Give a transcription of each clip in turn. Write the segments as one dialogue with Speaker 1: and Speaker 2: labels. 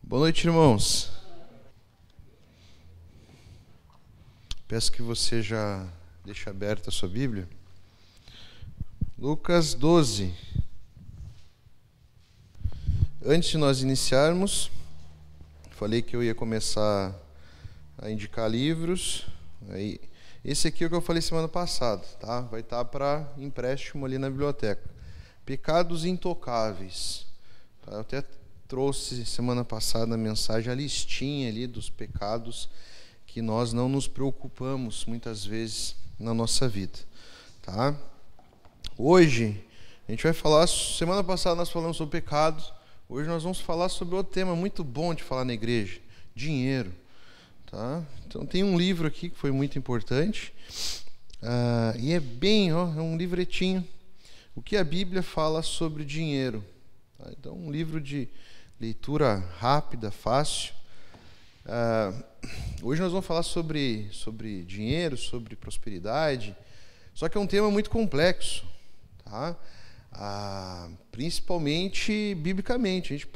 Speaker 1: Boa noite, irmãos. Peço que você já deixe aberta a sua Bíblia. Lucas 12. Antes de nós iniciarmos, falei que eu ia começar a indicar livros. Esse aqui é o que eu falei semana passada, tá? Vai estar para empréstimo ali na biblioteca. Pecados Intocáveis. Eu até trouxe semana passada a mensagem, a listinha ali dos pecados que nós não nos preocupamos muitas vezes na nossa vida, tá? Hoje a gente vai falar, semana passada nós falamos sobre pecado, hoje nós vamos falar sobre outro tema muito bom de falar na igreja, dinheiro, tá? Então tem um livro aqui que foi muito importante, e é bem, é um livretinho, o que a Bíblia fala sobre dinheiro, tá? Então um livro de leitura rápida, fácil. Hoje nós vamos falar sobre dinheiro, sobre prosperidade, só que é um tema muito complexo, tá? Principalmente biblicamente. A gente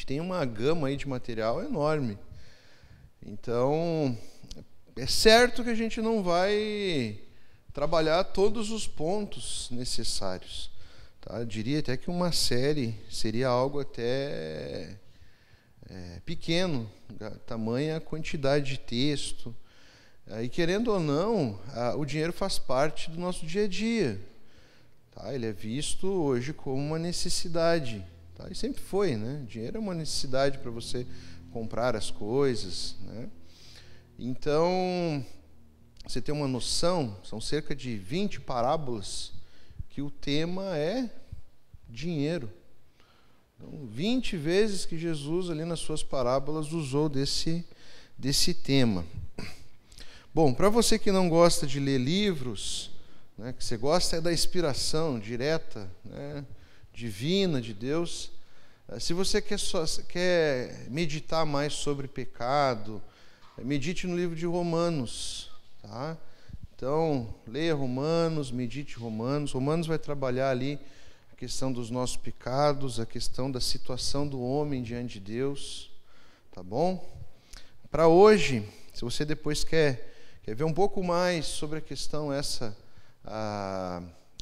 Speaker 1: tem uma gama aí de material enorme. Então, é certo que a gente não vai trabalhar todos os pontos necessários. Tá? Eu diria até que uma série seria algo até pequeno, tamanha quantidade de texto. E querendo ou não, o dinheiro faz parte do nosso dia a dia. Tá? Ele é visto hoje como uma necessidade. Tá? E sempre foi, né? Dinheiro é uma necessidade para você comprar as coisas, né? Então, você tem uma noção, são cerca de 20 parábolas que o tema é dinheiro. Então, 20 vezes que Jesus, ali nas suas parábolas, usou desse tema. Bom, para você que não gosta de ler livros, né, que você gosta é da inspiração direta, né, divina de Deus, se você quer meditar mais sobre pecado, medite no livro de Romanos, tá? Então, leia Romanos, medite Romanos. Romanos vai trabalhar ali a questão dos nossos pecados, a questão da situação do homem diante de Deus, tá bom? Para hoje, se você depois quer ver um pouco mais sobre a questão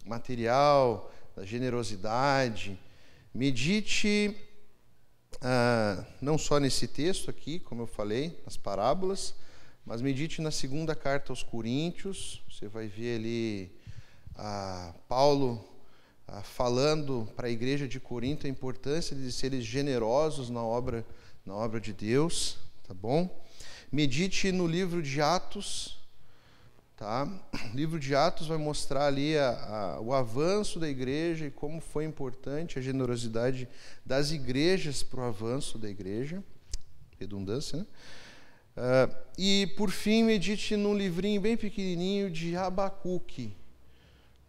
Speaker 1: material, da generosidade, medite não só nesse texto aqui, como eu falei, nas parábolas, mas medite na segunda carta aos Coríntios. Você vai ver ali Paulo falando para a igreja de Corinto a importância de serem generosos na obra de Deus, tá bom? Medite no livro de Atos, tá? O livro de Atos vai mostrar ali o avanço da igreja e como foi importante a generosidade das igrejas para o avanço da igreja. Redundância, né? E, por fim, medite num livrinho bem pequenininho de Abacuque.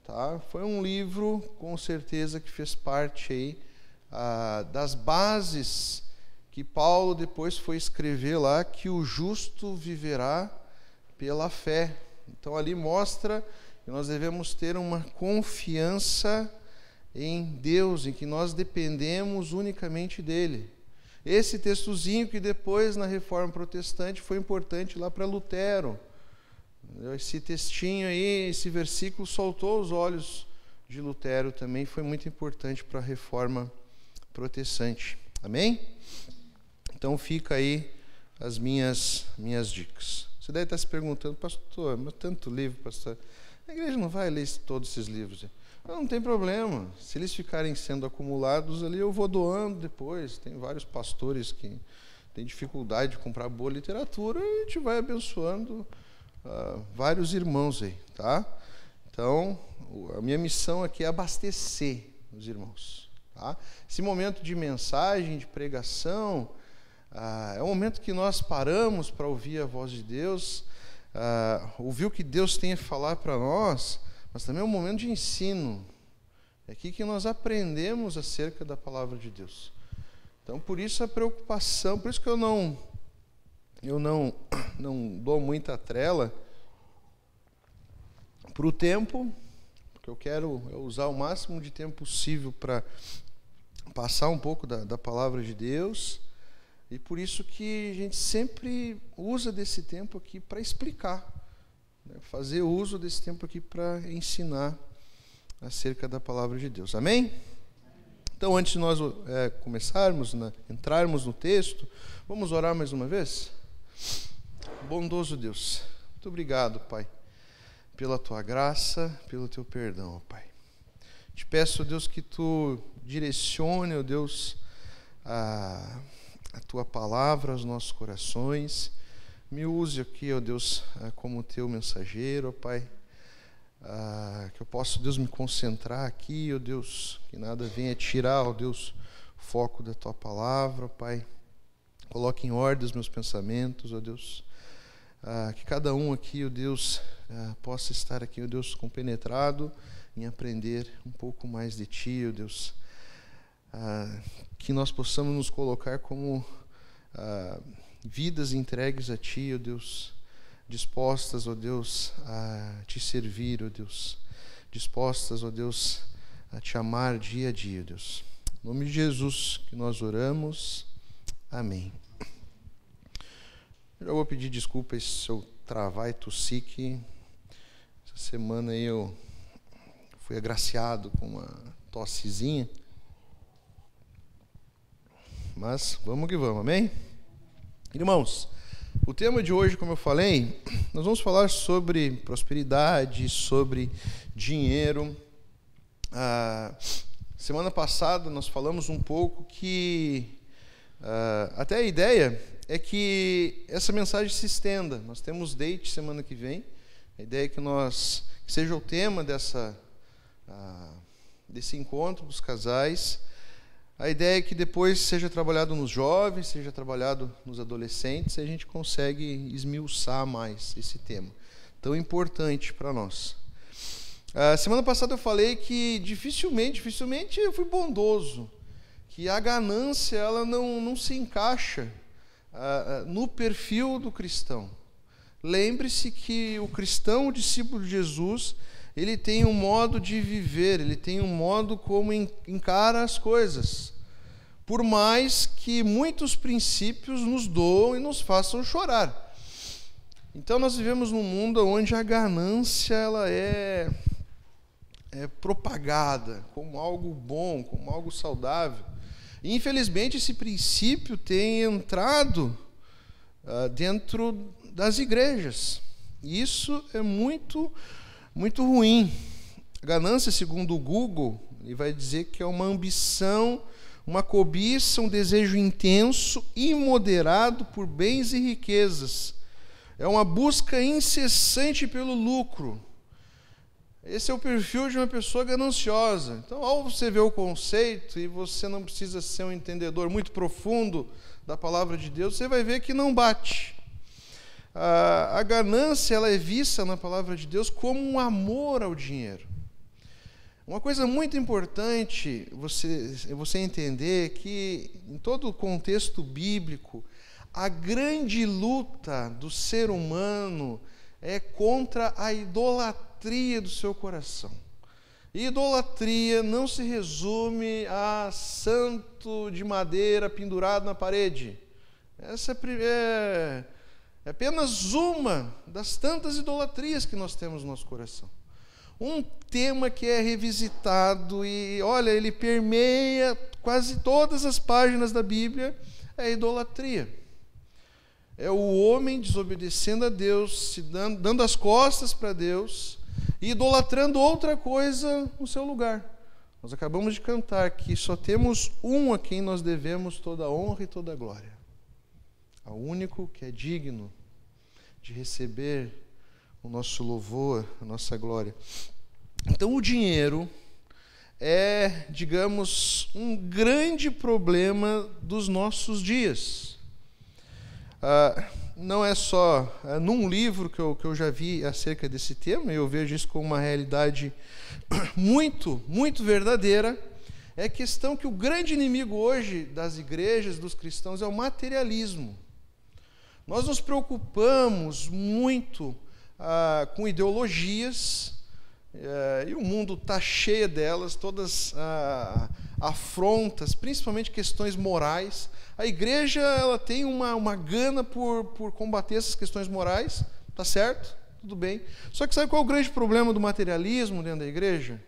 Speaker 1: Tá? Foi um livro, com certeza, que fez parte aí, das bases que Paulo depois foi escrever lá, que o justo viverá pela fé. Então, ali mostra que nós devemos ter uma confiança em Deus, em que nós dependemos unicamente dele. Esse textozinho que depois, na Reforma Protestante, foi importante lá para Lutero. Esse textinho aí, esse versículo, soltou os olhos de Lutero também, foi muito importante para a Reforma Protestante. Amém? Então fica aí as minhas dicas. Você deve estar se perguntando, pastor, mas tanto livro, pastor, a igreja não vai ler todos esses livros? Não tem problema, se eles ficarem sendo acumulados ali, eu vou doando depois. Tem vários pastores que têm dificuldade de comprar boa literatura e a gente vai abençoando vários irmãos aí, tá? Então, a minha missão aqui é abastecer os irmãos, tá? Esse momento de mensagem, de pregação, é um momento que nós paramos para ouvir a voz de Deus, ouvir o que Deus tem a falar para nós, mas também é um momento de ensino. É aqui que nós aprendemos acerca da palavra de Deus. Então, por isso a preocupação, por isso que eu não dou muita trela para o tempo, porque eu quero usar o máximo de tempo possível para passar um pouco da palavra de Deus, e por isso que a gente sempre usa desse tempo aqui para explicar, né? Fazer uso desse tempo aqui para ensinar acerca da palavra de Deus. Amém? Então, antes de nós começarmos, entrarmos no texto, vamos orar mais uma vez? Bondoso Deus, muito obrigado, Pai, pela Tua graça, pelo Teu perdão, Pai. Te peço, Deus, que Tu direcione, ó Deus, a Tua palavra aos nossos corações. Me use aqui, ó Deus, como Teu mensageiro, ó Pai. Que eu possa, Deus, me concentrar aqui, ó Deus, que nada venha tirar, ó Deus, o foco da Tua palavra, ó Pai. Coloque em ordem os meus pensamentos, ó Deus. Que cada um aqui, ó Deus, possa estar aqui, ó Deus, compenetrado em aprender um pouco mais de Ti, ó Deus. Que nós possamos nos colocar como vidas entregues a Ti, ó Deus, dispostas, ó Deus, a Te servir, ó Deus, dispostas, ó Deus, a Te amar dia a dia, ó Deus. Em nome de Jesus que nós oramos. Amém. Eu já vou pedir desculpas se eu travar e tossir, que essa semana aí eu fui agraciado com uma tossezinha. Mas vamos que vamos, amém? Irmãos, o tema de hoje, como eu falei, nós vamos falar sobre prosperidade, sobre dinheiro. Semana passada nós falamos um pouco que até a ideia é que essa mensagem se estenda. Nós temos date semana que vem. A ideia é que seja o tema desse encontro dos casais. A ideia é que depois seja trabalhado nos jovens, seja trabalhado nos adolescentes, e a gente consegue esmiuçar mais esse tema tão importante para nós. Semana passada eu falei que dificilmente eu fui bondoso, que a ganância ela não se encaixa no perfil do cristão. Lembre-se que o cristão, o discípulo de Jesus, ele tem um modo de viver, ele tem um modo como encara as coisas. Por mais que muitos princípios nos doam e nos façam chorar. Então nós vivemos num mundo onde a ganância ela é propagada como algo bom, como algo saudável. E, infelizmente, esse princípio tem entrado dentro das igrejas. E isso é muito, muito ruim. A ganância, segundo o Google, ele vai dizer que é uma ambição, uma cobiça, um desejo intenso, imoderado por bens e riquezas. É uma busca incessante pelo lucro. Esse é o perfil de uma pessoa gananciosa. Então, ao você ver o conceito, e você não precisa ser um entendedor muito profundo da palavra de Deus, você vai ver que não bate. A ganância ela é vista na palavra de Deus como um amor ao dinheiro. Uma coisa muito importante você entender que, em todo o contexto bíblico, a grande luta do ser humano é contra a idolatria do seu coração. E idolatria não se resume a santo de madeira pendurado na parede. Essa é apenas uma das tantas idolatrias que nós temos no nosso coração. Um tema que é revisitado e, olha, ele permeia quase todas as páginas da Bíblia, é a idolatria. É o homem desobedecendo a Deus, dando as costas para Deus e idolatrando outra coisa no seu lugar. Nós acabamos de cantar que só temos um a quem nós devemos toda a honra e toda a glória. Ao único que é digno de receber o nosso louvor, a nossa glória. Então, o dinheiro é, digamos, um grande problema dos nossos dias. Não é só num livro que eu já vi acerca desse tema, eu vejo isso como uma realidade muito, muito verdadeira. É a questão que o grande inimigo hoje das igrejas, dos cristãos, é o materialismo. Nós nos preocupamos muito com ideologias, e o mundo está cheio delas, todas afrontas, principalmente questões morais. A igreja ela tem uma gana por combater essas questões morais, tá certo? Tudo bem. Só que sabe qual é o grande problema do materialismo dentro da igreja?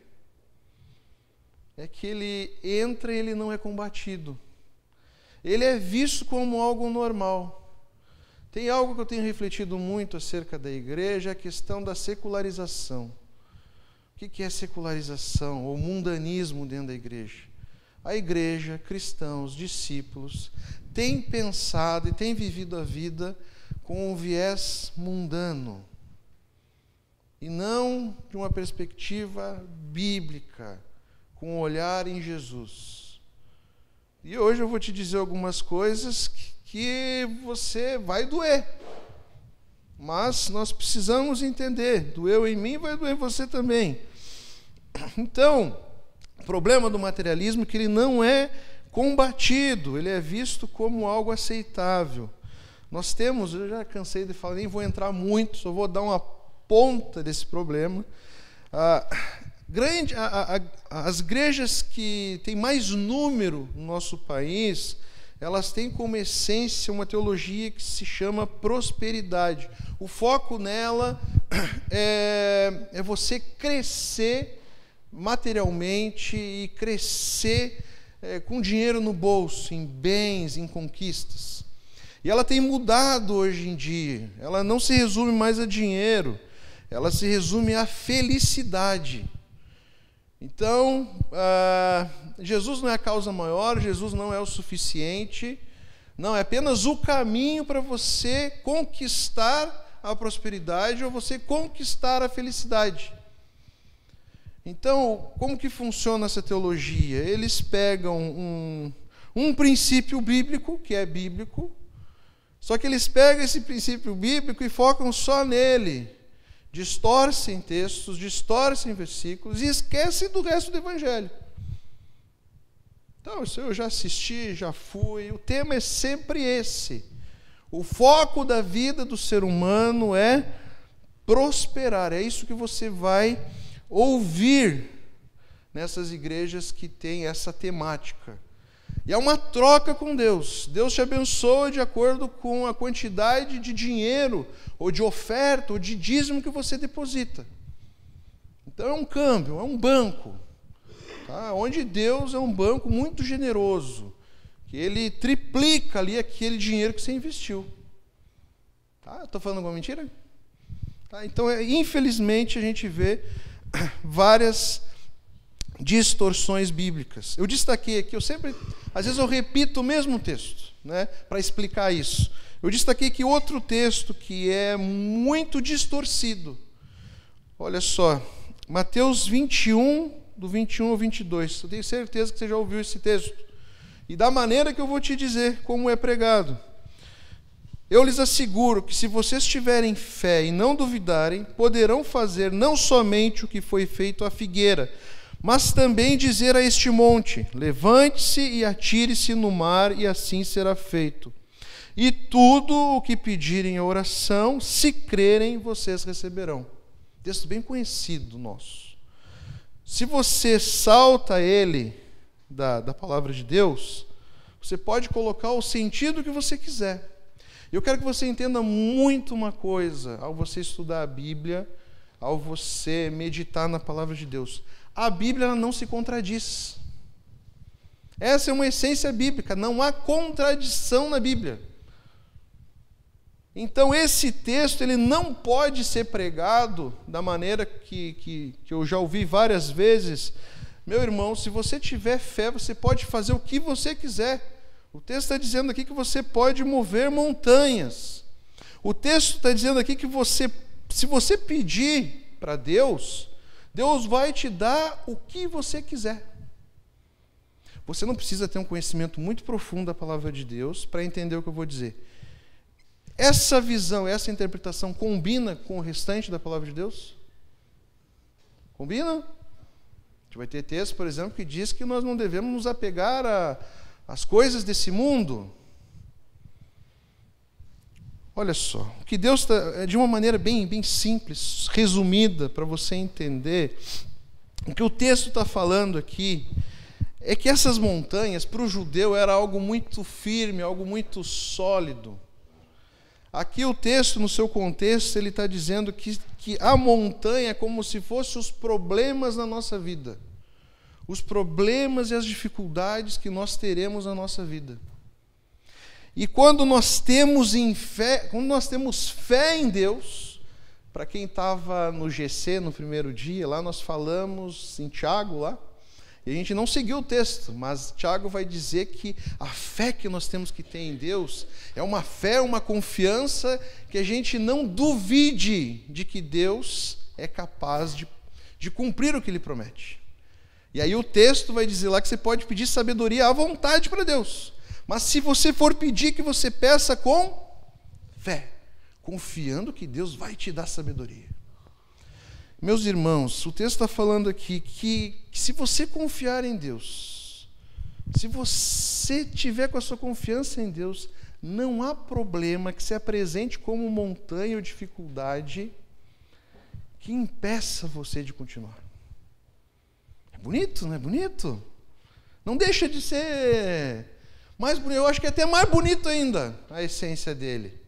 Speaker 1: É que ele entra e ele não é combatido. Ele é visto como algo normal. Tem algo que eu tenho refletido muito acerca da igreja, a questão da secularização. O que é secularização ou mundanismo dentro da igreja? A igreja, cristãos, discípulos, têm pensado e têm vivido a vida com um viés mundano e não de uma perspectiva bíblica, com um olhar em Jesus. E hoje eu vou te dizer algumas coisas que você vai doer. Mas nós precisamos entender, doeu em mim, vai doer em você também. Então, o problema do materialismo é que ele não é combatido, ele é visto como algo aceitável. Nós temos, eu já cansei de falar, nem vou entrar muito, só vou dar uma ponta desse problema. As igrejas que têm mais número no nosso país, elas têm como essência uma teologia que se chama prosperidade. O foco nela é você crescer materialmente e crescer com dinheiro no bolso, em bens, em conquistas. E ela tem mudado hoje em dia. Ela não se resume mais a dinheiro, ela se resume à felicidade. Então, Jesus não é a causa maior, Jesus não é o suficiente, não, é apenas o caminho para você conquistar a prosperidade ou você conquistar a felicidade. Então, como que funciona essa teologia? Eles pegam um princípio bíblico, que é bíblico, só que eles pegam esse princípio bíblico e focam só nele. Distorcem textos, distorcem versículos e esquecem do resto do evangelho. Então, isso eu já assisti, já fui. O tema é sempre esse. O foco da vida do ser humano é prosperar. É isso que você vai ouvir nessas igrejas que têm essa temática. E é uma troca com Deus. Deus te abençoa de acordo com a quantidade de dinheiro, ou de oferta, ou de dízimo que você deposita. Então é um câmbio, é um banco. Tá? Onde Deus é um banco muito generoso, que Ele triplica ali aquele dinheiro que você investiu. Tá? Estou falando alguma mentira? Tá? Então, infelizmente, a gente vê várias distorções bíblicas. Eu destaquei aqui, às vezes eu repito o mesmo texto, né, para explicar isso. Eu destaquei aqui outro texto que é muito distorcido. Olha só, Mateus 21, do 21 ao 22. Eu tenho certeza que você já ouviu esse texto. E da maneira que eu vou te dizer como é pregado. Eu lhes asseguro que se vocês tiverem fé e não duvidarem, poderão fazer não somente o que foi feito à figueira, mas também dizer a este monte: levante-se e atire-se no mar, e assim será feito. E tudo o que pedirem em oração, se crerem, vocês receberão. Texto bem conhecido nosso. Se você salta ele da palavra de Deus, você pode colocar o sentido que você quiser. Eu quero que você entenda muito uma coisa ao você estudar a Bíblia, ao você meditar na palavra de Deus. A Bíblia ela não se contradiz. Essa é uma essência bíblica, não há contradição na Bíblia. Então esse texto ele não pode ser pregado da maneira que eu já ouvi várias vezes. Meu irmão, se você tiver fé, você pode fazer o que você quiser. O texto está dizendo aqui que você pode mover montanhas. O texto está dizendo aqui que se você pedir para Deus, Deus vai te dar o que você quiser. Você não precisa ter um conhecimento muito profundo da palavra de Deus para entender o que eu vou dizer. Essa visão, essa interpretação combina com o restante da palavra de Deus? Combina? A gente vai ter texto, por exemplo, que diz que nós não devemos nos apegar às coisas desse mundo. Olha só, o que Deus está, de uma maneira bem simples, resumida, para você entender, o que o texto está falando aqui é que essas montanhas, para o judeu, era algo muito firme, algo muito sólido. Aqui o texto, no seu contexto, ele está dizendo que a montanha é como se fossem os problemas na nossa vida. Os problemas e as dificuldades que nós teremos na nossa vida. E quando nós temos fé em Deus, para quem estava no GC no primeiro dia, lá nós falamos em Tiago, lá, e a gente não seguiu o texto, mas Tiago vai dizer que a fé que nós temos que ter em Deus é uma fé, uma confiança que a gente não duvide de que Deus é capaz de cumprir o que Ele promete. E aí o texto vai dizer lá que você pode pedir sabedoria à vontade para Deus. Mas se você for pedir, que você peça com fé, confiando que Deus vai te dar sabedoria. Meus irmãos, o texto está falando aqui que se você confiar em Deus, se você tiver com a sua confiança em Deus, não há problema que se apresente como montanha ou dificuldade que impeça você de continuar. É bonito, não é bonito? Não deixa de ser mais bonito. Eu acho que é até mais bonito ainda a essência dele.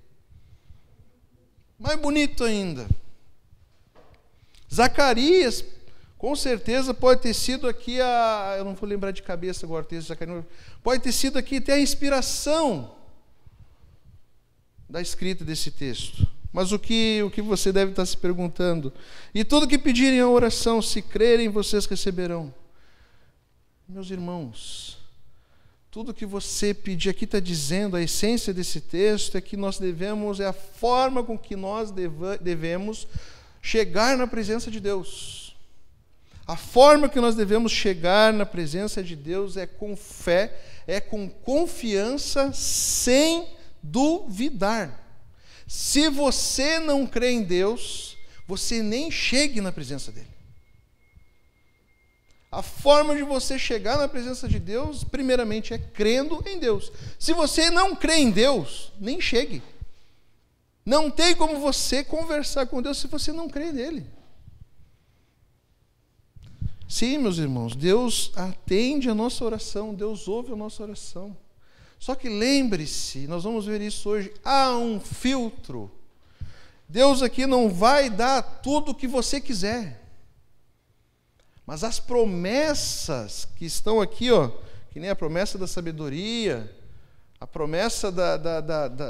Speaker 1: Mais bonito ainda. Zacarias, com certeza, pode ter sido aqui eu não vou lembrar de cabeça agora o texto de Zacarias, pode ter sido aqui até a inspiração da escrita desse texto. Mas o que você deve estar se perguntando? E tudo que pedirem a oração, se crerem, vocês receberão. Meus irmãos, tudo que você pedir, aqui está dizendo, a essência desse texto é que nós devemos, é a forma com que nós devemos chegar na presença de Deus. A forma que nós devemos chegar na presença de Deus é com fé, é com confiança, sem duvidar. Se você não crê em Deus, você nem chegue na presença dele. A forma de você chegar na presença de Deus, primeiramente, é crendo em Deus. Se você não crê em Deus, nem chegue. Não tem como você conversar com Deus se você não crê nele. Sim, meus irmãos, Deus atende a nossa oração, Deus ouve a nossa oração. Só que lembre-se, nós vamos ver isso hoje, há um filtro. Deus aqui não vai dar tudo o que você quiser. Mas as promessas que estão aqui, que nem a promessa da sabedoria, a promessa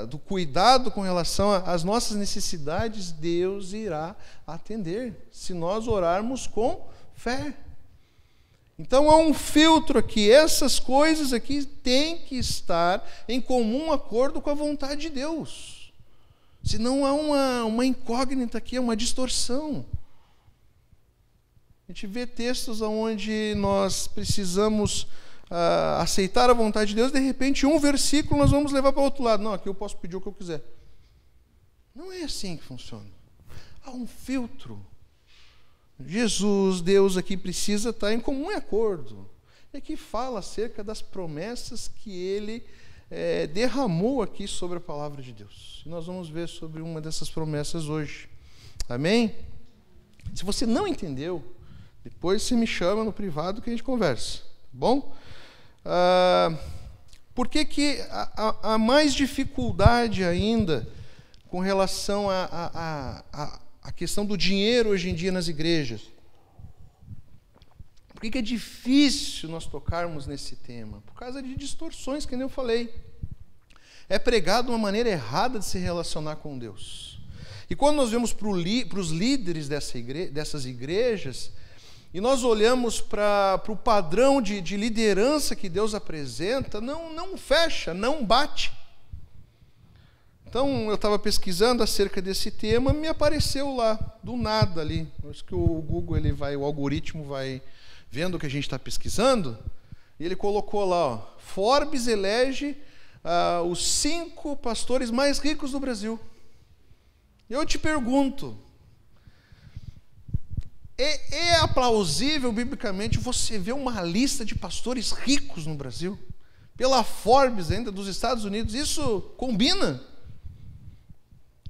Speaker 1: do cuidado com relação às nossas necessidades, Deus irá atender, se nós orarmos com fé. Então há um filtro aqui, essas coisas aqui têm que estar em comum acordo com a vontade de Deus. Senão há uma incógnita aqui, uma distorção. A gente vê textos onde nós precisamos aceitar a vontade de Deus, de repente um versículo nós vamos levar para o outro lado. Não, aqui eu posso pedir o que eu quiser. Não é assim que funciona. Há um filtro. Jesus, Deus aqui precisa estar em comum acordo. E aqui fala acerca das promessas que Ele derramou aqui sobre a palavra de Deus. E nós vamos ver sobre uma dessas promessas hoje. Amém? Se você não entendeu, depois você me chama no privado que a gente conversa. Tá bom? Por que há mais dificuldade ainda com relação a questão do dinheiro hoje em dia nas igrejas? Por que é difícil nós tocarmos nesse tema? Por causa de distorções, que nem eu falei. É pregado uma maneira errada de se relacionar com Deus. E quando nós vemos para os líderes dessas igrejas, e nós olhamos para o padrão de liderança que Deus apresenta, não fecha, não bate. Então, eu estava pesquisando acerca desse tema, me apareceu lá, do nada ali. Acho que o Google, o algoritmo vai vendo o que a gente está pesquisando, e ele colocou lá, Forbes elege os 5 pastores mais ricos do Brasil. Eu te pergunto, é aplausível, biblicamente, você ver uma lista de pastores ricos no Brasil? Pela Forbes ainda, dos Estados Unidos, isso combina?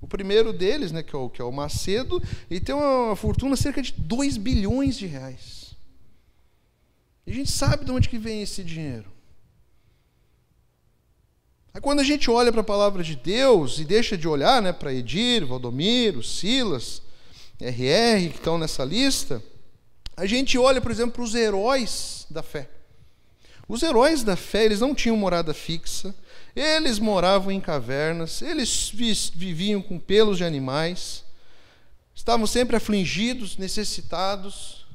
Speaker 1: O primeiro deles, né, que é o Macedo, ele tem uma fortuna de cerca de 2 bilhões de reais. E a gente sabe de onde que vem esse dinheiro. Aí quando a gente olha para a palavra de Deus e deixa de olhar, né, para Edir, Valdomiro, Silas, RR, que estão nessa lista, a gente olha, por exemplo, para os heróis da fé. Os heróis da fé, eles não tinham morada fixa, eles moravam em cavernas, eles viviam com pelos de animais, estavam sempre afligidos, necessitados.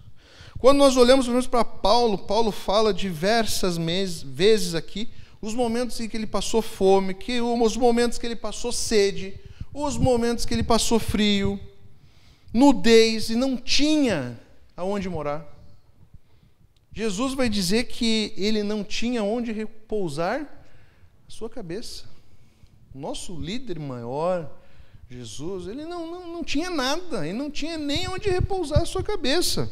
Speaker 1: Quando nós olhamos, por exemplo, para Paulo, Paulo fala diversas vezes aqui os momentos em que ele passou fome, os momentos que ele passou sede, os momentos que ele passou frio, nudez e não tinha aonde morar. Jesus vai dizer que ele não tinha onde repousar a sua cabeça. O nosso líder maior, Jesus, ele não tinha nada, ele não tinha nem onde repousar a sua cabeça.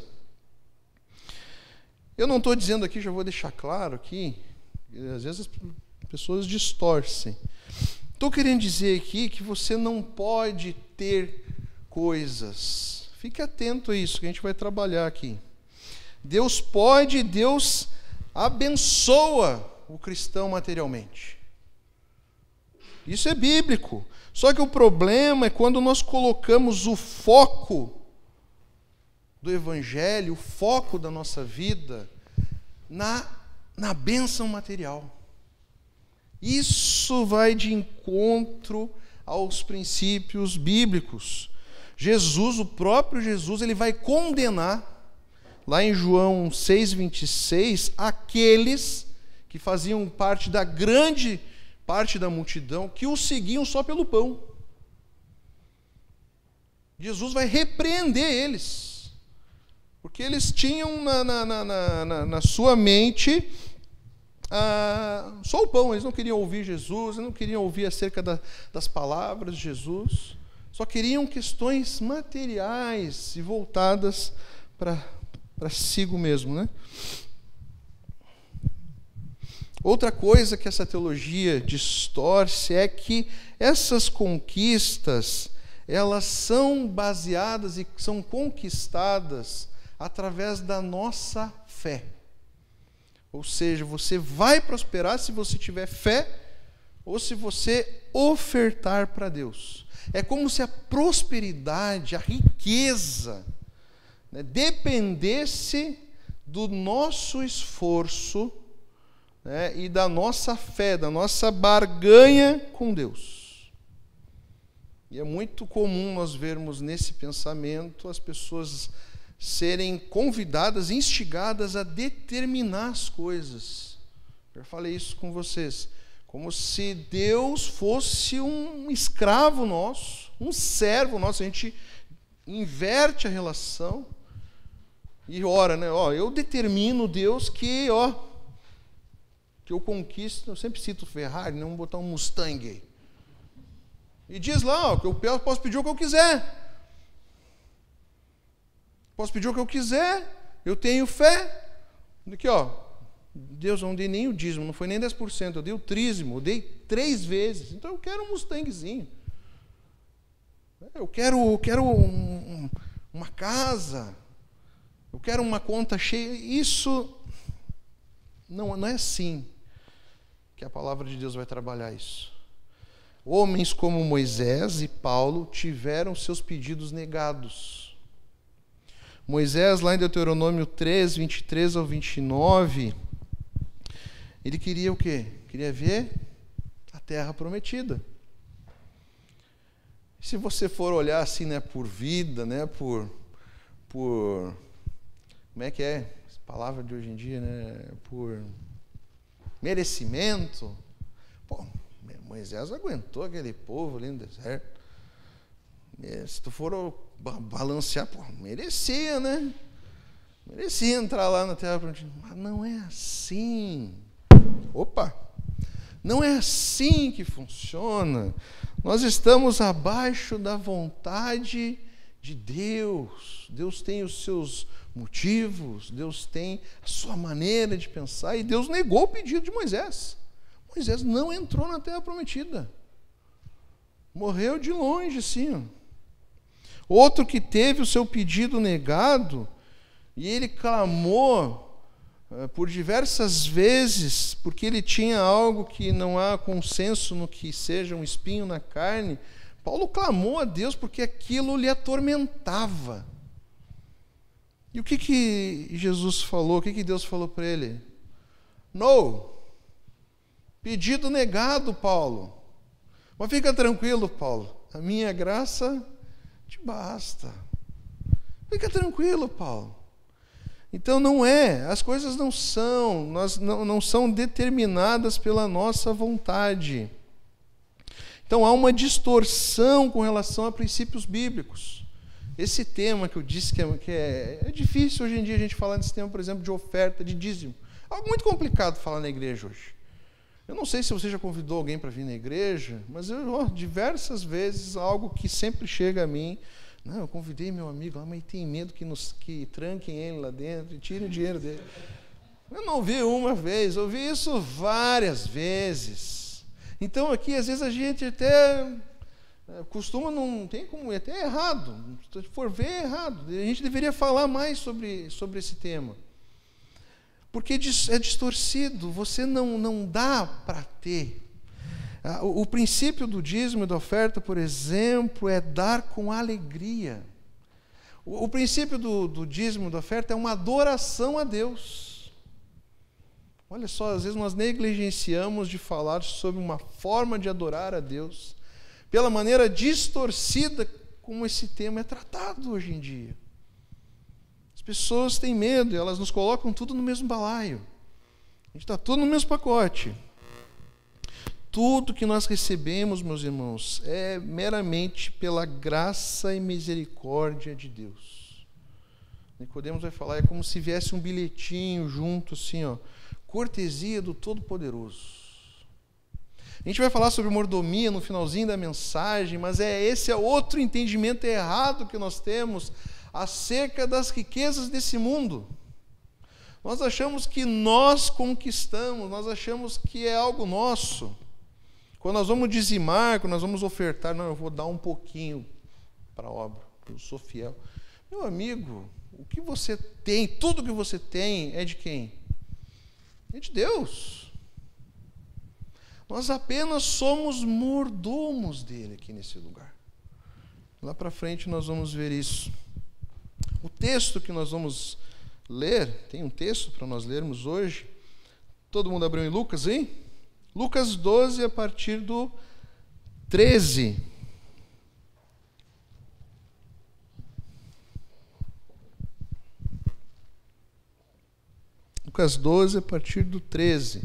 Speaker 1: Eu não estou dizendo aqui, já vou deixar claro aqui, às vezes as pessoas distorcem. Estou querendo dizer aqui que você não pode ter coisas. Fique atento a isso, que a gente vai trabalhar aqui. Deus pode, Deus abençoa o cristão materialmente. Isso é bíblico. Só que o problema é quando nós colocamos o foco do Evangelho, o foco da nossa vida, na bênção material. Isso vai de encontro aos princípios bíblicos. Jesus, o próprio Jesus, ele vai condenar, lá em João 6,26, aqueles que faziam parte da grande parte da multidão, que o seguiam só pelo pão. Jesus vai repreender eles, porque eles tinham na sua mente só o pão. Eles não queriam ouvir Jesus, eles não queriam ouvir acerca das palavras de Jesus, só queriam questões materiais e voltadas para si mesmo, né? Outra coisa que essa teologia distorce é que essas conquistas, elas são baseadas e são conquistadas através da nossa fé. Ou seja, você vai prosperar se você tiver fé ou se você ofertar para Deus. É como se a prosperidade, a riqueza, né, dependesse do nosso esforço, né, e da nossa fé, da nossa barganha com Deus. E é muito comum nós vermos nesse pensamento as pessoas serem convidadas, instigadas a determinar as coisas. Eu falei isso com vocês. Como se Deus fosse um escravo nosso, um servo nosso. A gente inverte a relação e ora, né? Eu determino, Deus, que eu conquisto. Eu sempre cito Ferrari, não vou botar um Mustang aí. E diz lá, que eu posso pedir o que eu quiser. Posso pedir o que eu quiser, eu tenho fé. Aqui, Deus, não dei nem o dízimo, não foi nem 10%, eu dei o trízimo, eu dei 3 vezes. Então eu quero um Mustangzinho. Eu quero uma casa. Eu quero uma conta cheia. Isso não é assim que a palavra de Deus vai trabalhar isso. Homens como Moisés e Paulo tiveram seus pedidos negados. Moisés, lá em Deuteronômio 3, 23 ao 29, ele queria o quê? Queria ver a terra prometida. Se você for olhar assim, né, por vida, né, por como é que é? Essa palavra de hoje em dia, né? Por merecimento. Moisés aguentou aquele povo ali no deserto. Se tu for balancear, merecia, né? Merecia entrar lá na terra prometida. Mas não é assim. Não é assim que funciona. Nós estamos abaixo da vontade de Deus. Deus tem os seus motivos, Deus tem a sua maneira de pensar, e Deus negou o pedido de Moisés. Moisés não entrou na terra prometida. Morreu de longe, assim. Outro que teve o seu pedido negado, e ele clamou por diversas vezes, porque ele tinha algo que não há consenso no que seja um espinho na carne, Paulo clamou a Deus porque aquilo lhe atormentava. E o que Jesus falou? O que Deus falou para ele? No, pedido negado, Paulo. Mas fica tranquilo, Paulo, a minha graça te basta. Fica tranquilo, Paulo. Então as coisas não são determinadas pela nossa vontade. Então há uma distorção com relação a princípios bíblicos. Esse tema que eu disse que é difícil hoje em dia a gente falar desse tema, por exemplo, de oferta, de dízimo. Algo muito complicado falar na igreja hoje. Eu não sei se você já convidou alguém para vir na igreja, mas diversas vezes algo que sempre chega a mim. Não, eu convidei meu amigo lá, mas tem medo que tranquem ele lá dentro e tirem o dinheiro dele. Eu não ouvi uma vez, ouvi isso várias vezes. Então aqui, às vezes, a gente até costuma, não tem como, é até errado. Se for ver, é errado. A gente deveria falar mais sobre esse tema. Porque é distorcido, você não dá para ter. O princípio do dízimo e da oferta, por exemplo, é dar com alegria. O princípio do dízimo e da oferta é uma adoração a Deus. Olha só, às vezes nós negligenciamos de falar sobre uma forma de adorar a Deus, pela maneira distorcida como esse tema é tratado hoje em dia. As pessoas têm medo, elas nos colocam tudo no mesmo balaio. A gente está tudo no mesmo pacote. Tudo que nós recebemos, meus irmãos, é meramente pela graça e misericórdia de Deus. Nicodemos vai falar, é como se viesse um bilhetinho junto, assim, cortesia do Todo-Poderoso. A gente vai falar sobre mordomia no finalzinho da mensagem, mas esse é outro entendimento errado que nós temos acerca das riquezas desse mundo. Nós achamos que nós conquistamos, nós achamos que é algo nosso. Quando nós vamos dizimar, quando nós vamos ofertar, não, eu vou dar um pouquinho para a obra, eu sou fiel. Meu amigo, o que você tem, tudo que você tem é de quem? É de Deus. Nós apenas somos mordomos dele aqui nesse lugar. Lá para frente nós vamos ver isso. O texto que nós vamos ler, tem um texto para nós lermos hoje. Todo mundo abriu em Lucas, hein? Lucas 12, a partir do 13. Lucas 12, a partir do 13.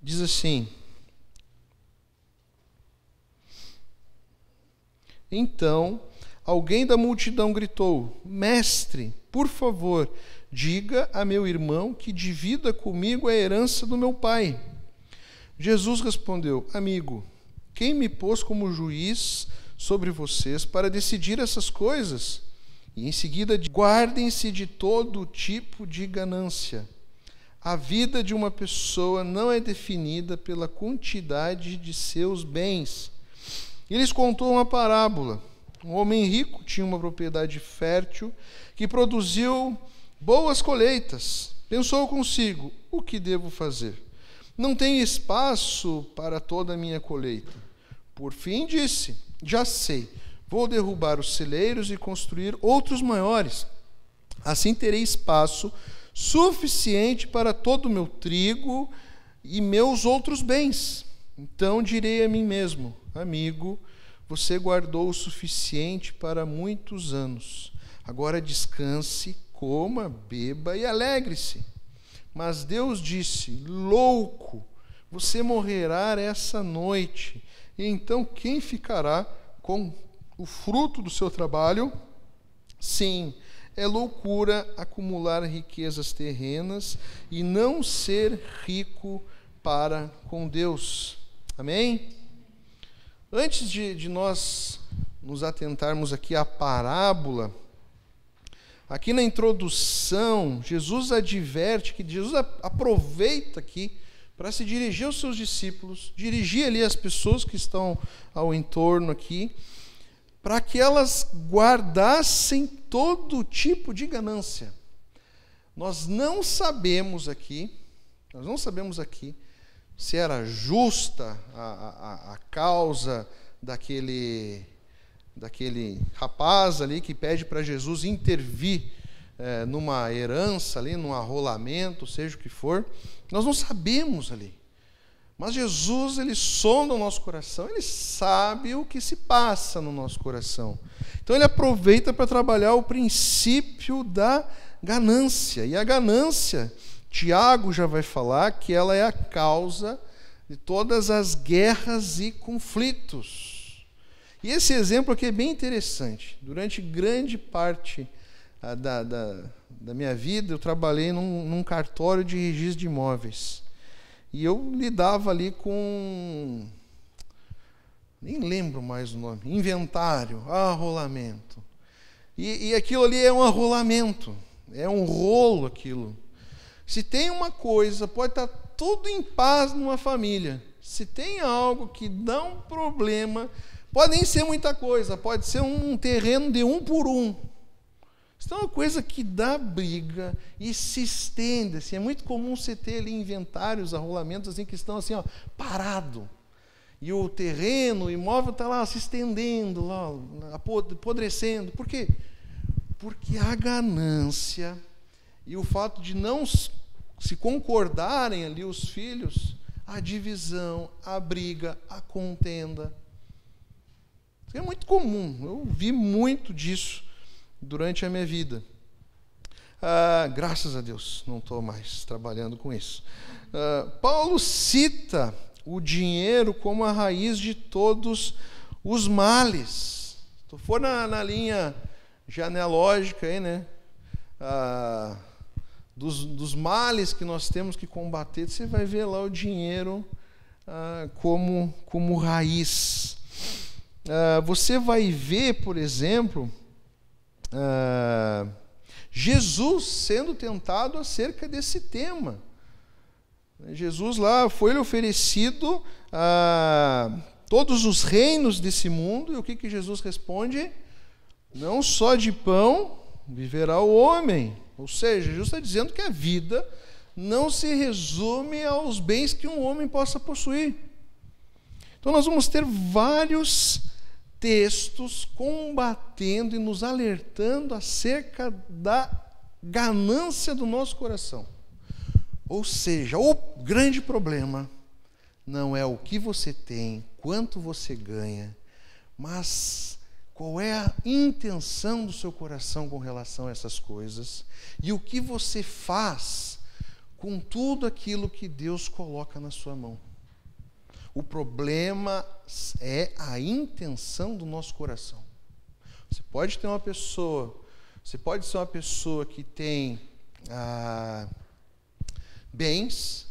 Speaker 1: Diz assim: Então alguém da multidão gritou: Mestre, por favor, diga a meu irmão que divida comigo a herança do meu pai. Jesus respondeu: Amigo, quem me pôs como juiz sobre vocês para decidir essas coisas? E em seguida, guardem-se de todo tipo de ganância. A vida de uma pessoa não é definida pela quantidade de seus bens. E lhes contou uma parábola. Um homem rico tinha uma propriedade fértil que produziu boas colheitas. Pensou consigo: o que devo fazer? Não tenho espaço para toda a minha colheita. Por fim disse: já sei, vou derrubar os celeiros e construir outros maiores. Assim terei espaço suficiente para todo o meu trigo e meus outros bens. Então direi a mim mesmo: amigo, você guardou o suficiente para muitos anos. Agora descanse, coma, beba e alegre-se. Mas Deus disse: louco, você morrerá essa noite. E então quem ficará com o fruto do seu trabalho? Sim, é loucura acumular riquezas terrenas e não ser rico para com Deus. Amém? Antes de nós nos atentarmos aqui à parábola, aqui na introdução, Jesus adverte, que Jesus aproveita aqui para se dirigir aos seus discípulos, dirigir ali as pessoas que estão ao entorno aqui, para que elas guardassem todo tipo de ganância. Nós não sabemos aqui se era justa a causa daquele rapaz ali que pede para Jesus intervir numa herança ali, num arrolamento, seja o que for. Nós não sabemos ali. Mas Jesus, ele sonda o nosso coração, ele sabe o que se passa no nosso coração. Então ele aproveita para trabalhar o princípio da ganância. E a ganância, Tiago já vai falar que ela é a causa de todas as guerras e conflitos. E esse exemplo aqui é bem interessante. Durante grande parte da minha vida, eu trabalhei num cartório de registro de imóveis. E eu lidava ali com, nem lembro mais o nome, inventário, arrolamento. E aquilo ali é um arrolamento, é um rolo aquilo. Se tem uma coisa, pode estar tudo em paz numa família. Se tem algo que dá um problema, pode nem ser muita coisa, pode ser um terreno de 1 por 1. Isso é uma coisa que dá briga e se estende. Assim, é muito comum você ter ali inventários, arrolamentos assim, que estão assim, ó, parado. E o terreno, o imóvel está lá se estendendo, lá, apodrecendo. Por quê? Porque a ganância e o fato de não se concordarem ali os filhos, a divisão, a briga, a contenda. Isso é muito comum. Eu vi muito disso durante a minha vida. Graças a Deus, não estou mais trabalhando com isso. Paulo cita o dinheiro como a raiz de todos os males. Se for na linha genealógica aí, né? Dos males que nós temos que combater, você vai ver lá o dinheiro como raiz. Você vai ver, por exemplo, Jesus sendo tentado acerca desse tema. Jesus lá foi-lhe oferecido todos os reinos desse mundo, e o que Jesus responde? Não só de pão viverá o homem. Ou seja, Jesus está dizendo que a vida não se resume aos bens que um homem possa possuir. Então nós vamos ter vários textos combatendo e nos alertando acerca da ganância do nosso coração. Ou seja, o grande problema não é o que você tem, quanto você ganha, mas qual é a intenção do seu coração com relação a essas coisas e o que você faz com tudo aquilo que Deus coloca na sua mão. O problema é a intenção do nosso coração. Você pode ser uma pessoa que tem bens,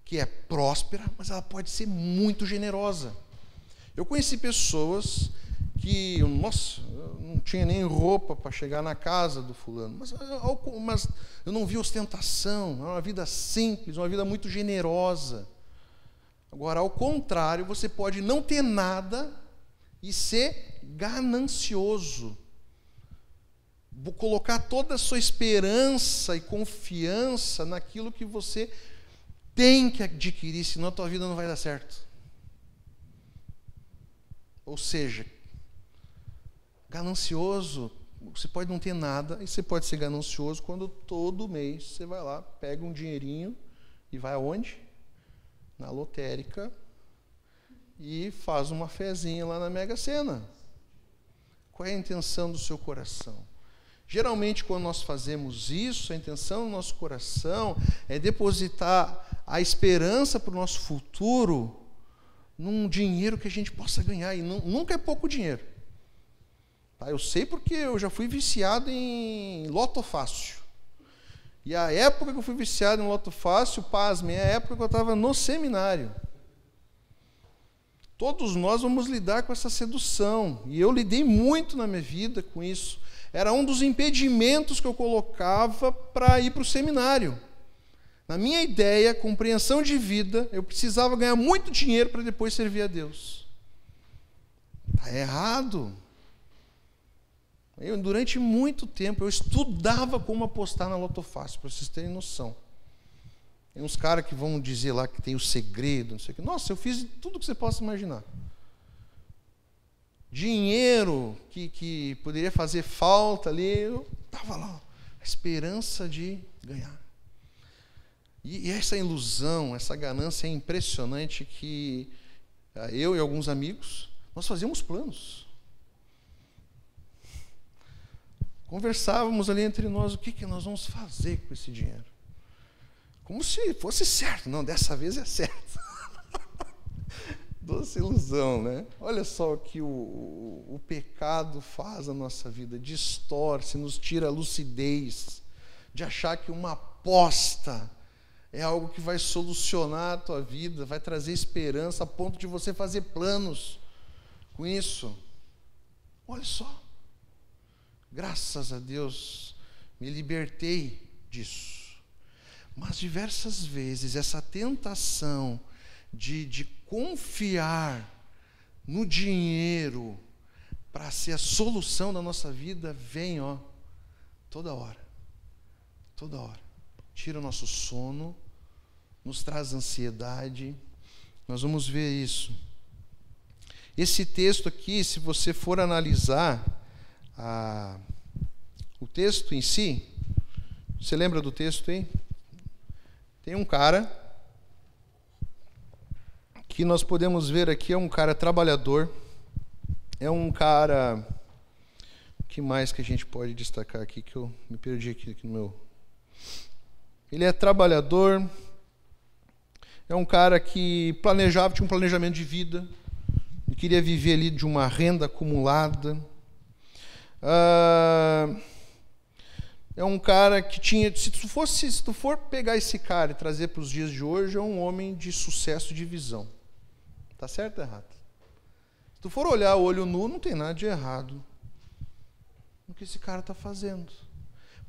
Speaker 1: que é próspera, mas ela pode ser muito generosa. Eu conheci pessoas que, nossa, eu não tinha nem roupa para chegar na casa do fulano, mas eu não vi ostentação, é uma vida simples, uma vida muito generosa. Agora, ao contrário, você pode não ter nada e ser ganancioso. Vou colocar toda a sua esperança e confiança naquilo que você tem que adquirir, senão a tua vida não vai dar certo. Ou seja, ganancioso, você pode não ter nada e você pode ser ganancioso quando todo mês você vai lá, pega um dinheirinho e vai aonde? Na lotérica e faz uma fezinha lá na Mega Sena. Qual é a intenção do seu coração? Geralmente, quando nós fazemos isso, a intenção do nosso coração é depositar a esperança para o nosso futuro num dinheiro que a gente possa ganhar. E nunca é pouco dinheiro. Tá? Eu sei porque eu já fui viciado em Loto Fácil. E a época que eu fui viciado em Loto Fácil, pasmem, é a época que eu estava no seminário. Todos nós vamos lidar com essa sedução. E eu lidei muito na minha vida com isso. Era um dos impedimentos que eu colocava para ir para o seminário. Na minha ideia, compreensão de vida, eu precisava ganhar muito dinheiro para depois servir a Deus. Está errado. Durante muito tempo, eu estudava como apostar na Loto Fácil, para vocês terem noção. Tem uns caras que vão dizer lá que tem o segredo, não sei o quê. Nossa, eu fiz tudo que você possa imaginar. Dinheiro que poderia fazer falta ali, eu estava lá, a esperança de ganhar. E essa ilusão, essa ganância é impressionante que eu e alguns amigos, nós fazíamos planos. Conversávamos ali entre nós, o que nós vamos fazer com esse dinheiro? Como se fosse certo. Não, dessa vez é certo. Doce ilusão, né? Olha só o que o pecado faz na nossa vida. Distorce, nos tira a lucidez de achar que uma aposta é algo que vai solucionar a tua vida, vai trazer esperança a ponto de você fazer planos com isso. Olha só. Graças a Deus, me libertei disso. Mas diversas vezes essa tentação de confiar no dinheiro para ser a solução da nossa vida vem, toda hora. Toda hora. Tira o nosso sono, nos traz ansiedade. Nós vamos ver isso. Esse texto aqui, se você for analisar o texto em si, você lembra do texto aí? Tem um cara que nós podemos ver aqui, é um cara trabalhador, é um cara... O que mais que a gente pode destacar aqui, que eu me perdi aqui no meu... Ele é trabalhador, é um cara que tinha um planejamento de vida, ele queria viver ali de uma renda acumulada. É um cara que tinha... Se tu for pegar esse cara e trazer para os dias de hoje, é um homem de sucesso de visão. Tá certo ou errado? Se tu for olhar o olho nu, não tem nada de errado no que esse cara está fazendo.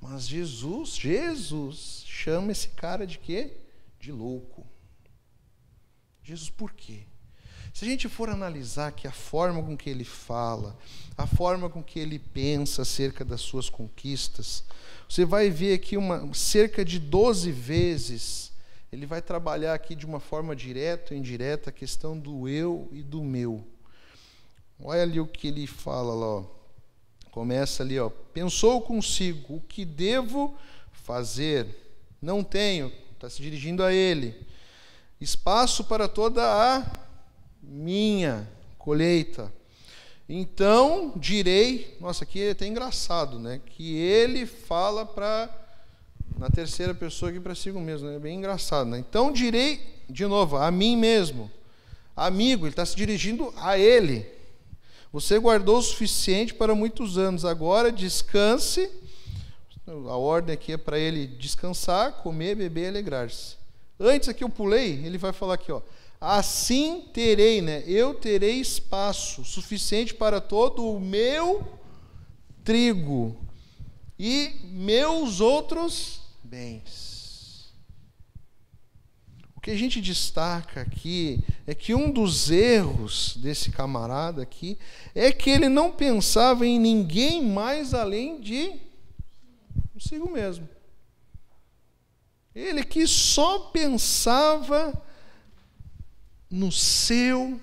Speaker 1: Mas Jesus chama esse cara de quê? De louco. Jesus, por quê? Se a gente for analisar que a forma com que ele fala, a forma com que ele pensa acerca das suas conquistas, você vai ver aqui cerca de 12 vezes, ele vai trabalhar aqui de uma forma direta ou indireta a questão do eu e do meu. Olha ali o que ele fala lá, começa ali, pensou consigo, o que devo fazer? Não tenho, está se dirigindo a ele. Espaço para toda a minha colheita. Então direi, nossa, aqui é até engraçado, né? Que ele fala na terceira pessoa aqui para si mesmo, né? É bem engraçado, né? Então direi, de novo, a mim mesmo. Amigo, ele está se dirigindo a ele. Você guardou o suficiente para muitos anos, agora descanse. A ordem aqui é para ele descansar, comer, beber e alegrar-se. Antes aqui eu pulei, ele vai falar aqui, assim terei, né? Eu terei espaço suficiente para todo o meu trigo e meus outros bens. O que a gente destaca aqui é que um dos erros desse camarada aqui é que ele não pensava em ninguém mais além de consigo mesmo. Ele que só pensava no seu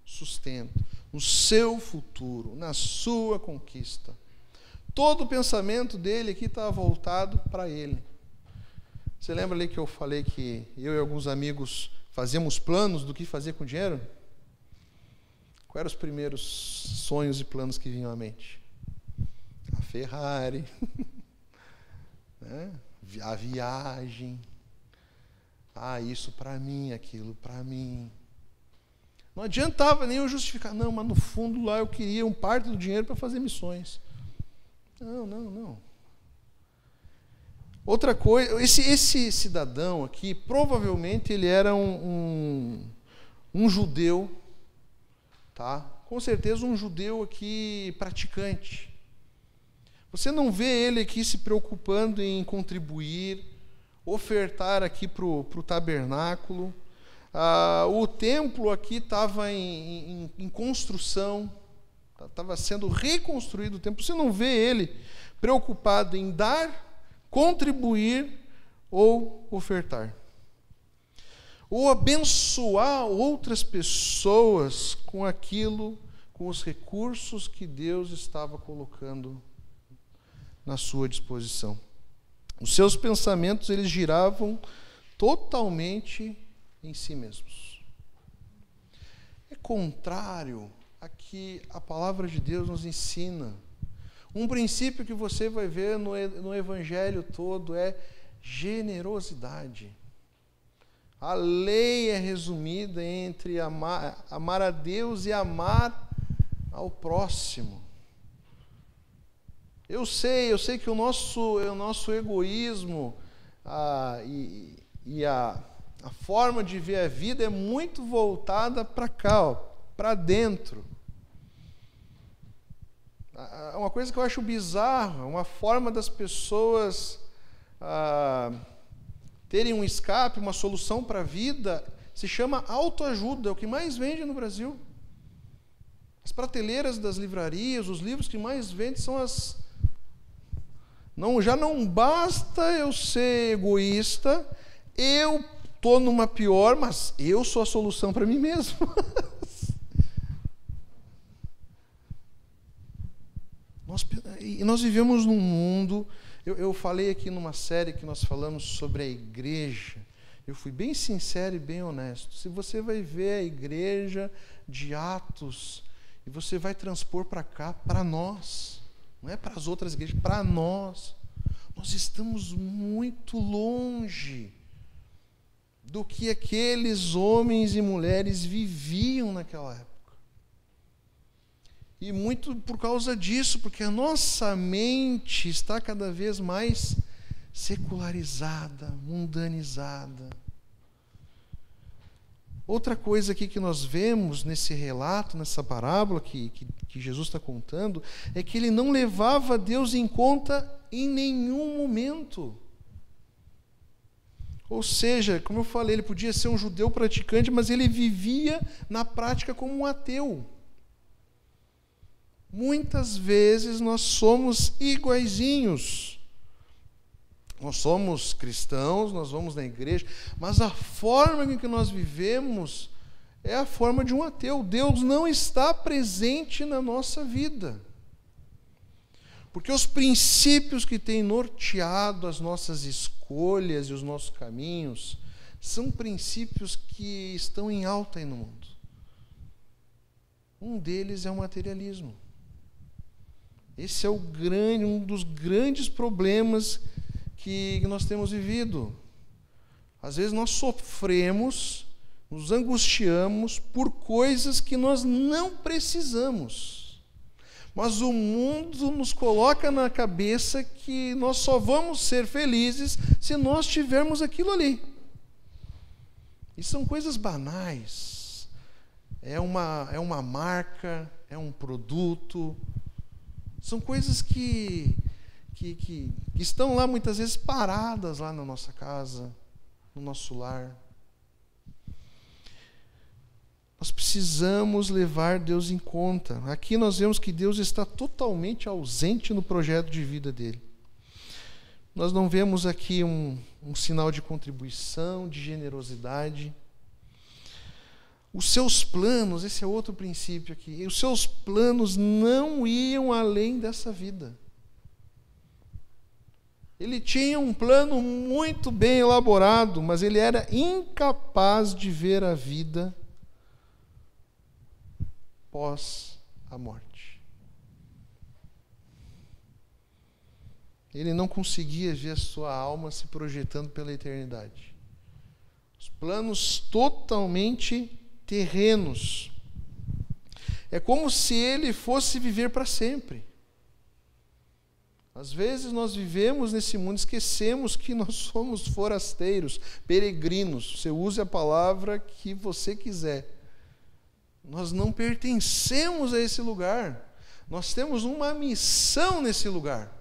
Speaker 1: sustento, no seu futuro, na sua conquista. Todo o pensamento dele aqui estava voltado para ele. Você lembra ali que eu falei que eu e alguns amigos fazíamos planos do que fazer com o dinheiro? Quais eram os primeiros sonhos e planos que vinham à mente? A Ferrari, né? A viagem, isso para mim, aquilo para mim. Não adiantava nem eu justificar, não, mas no fundo lá eu queria parte do dinheiro para fazer missões. Não. Outra coisa, esse cidadão aqui, provavelmente ele era um judeu, tá? Com certeza um judeu aqui praticante. Você não vê ele aqui se preocupando em contribuir, ofertar aqui para o tabernáculo. O templo aqui estava em construção, estava sendo reconstruído o templo. Você não vê ele preocupado em dar, contribuir ou ofertar, ou abençoar outras pessoas com aquilo, com os recursos que Deus estava colocando na sua disposição. Os seus pensamentos, eles giravam totalmente em si mesmos. É contrário a que a palavra de Deus nos ensina. Um princípio que você vai ver no Evangelho todo é generosidade. A lei é resumida entre amar a Deus e amar ao próximo. Eu sei que o nosso egoísmo e a forma de ver a vida é muito voltada para cá, para dentro. Uma coisa que eu acho bizarra, uma forma das pessoas terem um escape, uma solução para a vida, se chama autoajuda, é o que mais vende no Brasil. As prateleiras das livrarias, os livros que mais vendem são já não basta eu ser egoísta, eu estou numa pior, mas eu sou a solução para mim mesmo. Nós vivemos num mundo... Eu falei aqui numa série que nós falamos sobre a igreja. Eu fui bem sincero e bem honesto. Se você vai ver a igreja de Atos, e você vai transpor para cá, para nós, não é para as outras igrejas, para nós estamos muito longe do que aqueles homens e mulheres viviam naquela época. E muito por causa disso, porque a nossa mente está cada vez mais secularizada, mundanizada. Outra coisa aqui que nós vemos nesse relato, nessa parábola que Jesus está contando, é que ele não levava Deus em conta em nenhum momento. Ou seja, como eu falei, ele podia ser um judeu praticante, mas ele vivia na prática como um ateu. Muitas vezes nós somos iguaizinhos. Nós somos cristãos, nós vamos na igreja, mas a forma em que nós vivemos é a forma de um ateu. Deus não está presente na nossa vida. Porque os princípios que têm norteado as nossas escolhas e os nossos caminhos são princípios que estão em alta aí no mundo. Um deles é o materialismo. Esse é um dos grandes problemas que nós temos vivido. Às vezes nós sofremos, nos angustiamos por coisas que nós não precisamos. Mas o mundo nos coloca na cabeça que nós só vamos ser felizes se nós tivermos aquilo ali. E são coisas banais. É uma marca, é um produto. São coisas que estão lá muitas vezes paradas lá na nossa casa, no nosso lar. Nós precisamos levar Deus em conta. Aqui nós vemos que Deus está totalmente ausente no projeto de vida dele. Nós não vemos aqui um sinal de contribuição, de generosidade. Os seus planos, esse é outro princípio aqui, os seus planos não iam além dessa vida. Ele tinha um plano muito bem elaborado, mas ele era incapaz de ver a vida pós a morte. Ele não conseguia ver a sua alma se projetando pela eternidade. Os planos totalmente terrenos. É como se ele fosse viver para sempre. Às vezes nós vivemos nesse mundo, esquecemos que nós somos forasteiros, peregrinos. Você use a palavra que você quiser. Nós não pertencemos a esse lugar. Nós temos uma missão nesse lugar.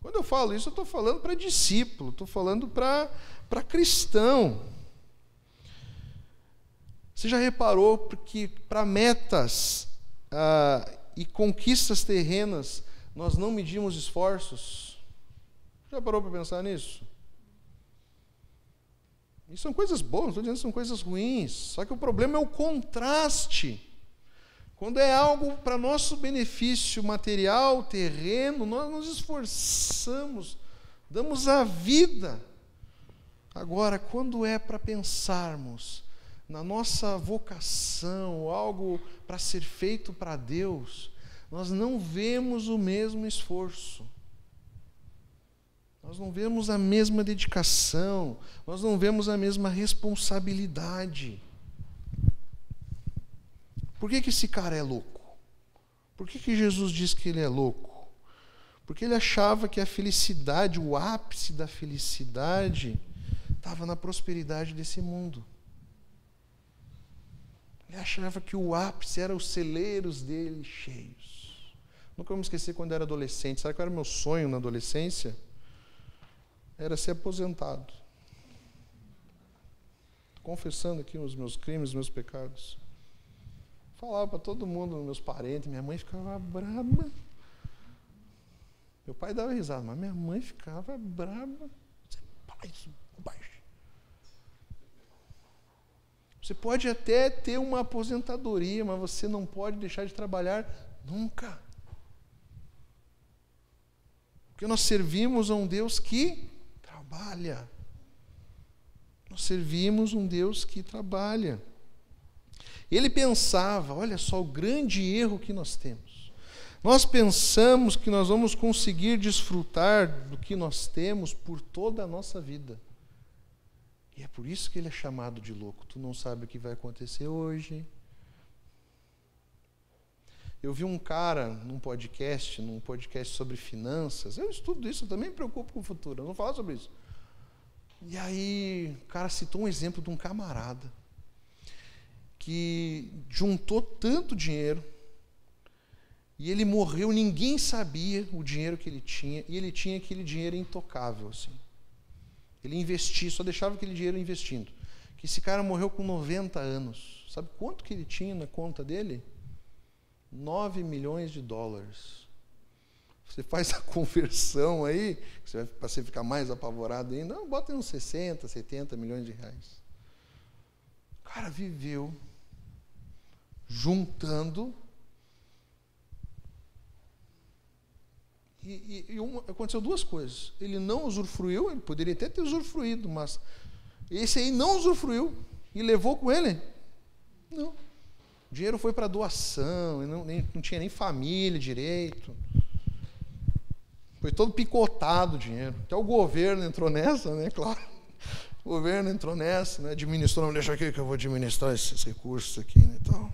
Speaker 1: Quando eu falo isso, eu estou falando para discípulo, estou falando para cristão. Você já reparou que para metas e conquistas terrenas, nós não medimos esforços? Já parou para pensar nisso? E são coisas boas, não estou dizendo que são coisas ruins. Só que o problema é o contraste. Quando é algo para nosso benefício material, terreno, nós nos esforçamos, damos a vida. Agora, quando é para pensarmos na nossa vocação, algo para ser feito para Deus, nós não vemos o mesmo esforço. Nós não vemos a mesma dedicação, nós não vemos a mesma responsabilidade. Por que esse cara é louco? Por que Jesus diz que ele é louco? Porque ele achava que a felicidade, o ápice da felicidade, estava na prosperidade desse mundo. Ele achava que o ápice era os celeiros dele cheios. Nunca vou me esquecer quando eu era adolescente. Sabe qual era o meu sonho na adolescência? Era ser aposentado. Confessando aqui os meus crimes, os meus pecados. Falava para todo mundo, meus parentes, minha mãe ficava braba. Meu pai dava risada, mas minha mãe ficava braba. Você pode até ter uma aposentadoria, mas você não pode deixar de trabalhar nunca. Porque nós servimos a um Deus que trabalha. Nós servimos um Deus que trabalha. Ele pensava, olha só o grande erro que nós temos. Nós pensamos que nós vamos conseguir desfrutar do que nós temos por toda a nossa vida. E é por isso que ele é chamado de louco. Tu não sabe o que vai acontecer hoje. Eu vi um cara num podcast sobre finanças. Eu estudo isso, eu também me preocupo com o futuro. Eu não vou falar sobre isso. E aí o cara citou um exemplo de um camarada que juntou tanto dinheiro e ele morreu, ninguém sabia o dinheiro que ele tinha, e ele tinha aquele dinheiro intocável, assim. Ele investia, só deixava aquele dinheiro investindo. Que esse cara morreu com 90 anos. Sabe quanto que ele tinha na conta dele? 9 milhões de dólares. Você faz a conversão aí, para você ficar mais apavorado ainda, bota uns 60, 70 milhões de reais. O cara viveu juntando. Aconteceu duas coisas. Ele não usufruiu, ele poderia até ter usufruído, mas esse aí não usufruiu e levou com ele? Não. O dinheiro foi para doação, não tinha nem família direito. Foi todo picotado o dinheiro. Até o governo entrou nessa, né? Claro. O governo entrou nessa, né? Administrou, não, deixa aqui que eu vou administrar esses recursos aqui, né? Então,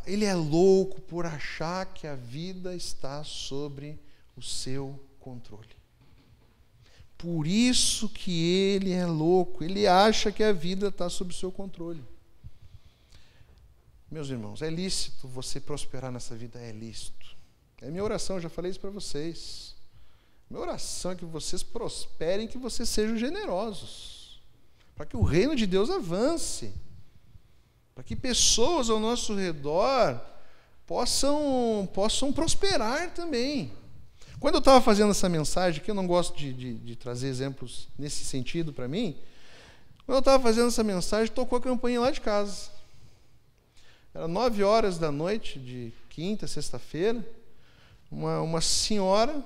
Speaker 1: ele é louco por achar que a vida está sobre o seu controle. Por isso que ele é louco. Ele acha que a vida está sob o seu controle. Meus irmãos, é lícito você prosperar nessa vida? É lícito. É minha oração, eu já falei isso para vocês. Minha oração é que vocês prosperem, que vocês sejam generosos, para que o reino de Deus avance, para que pessoas ao nosso redor possam prosperar também. Quando eu estava fazendo essa mensagem, que eu não gosto de trazer exemplos nesse sentido para mim, quando eu estava fazendo essa mensagem, tocou a campainha lá de casa. Era 9 horas da noite, de quinta, sexta-feira, uma senhora,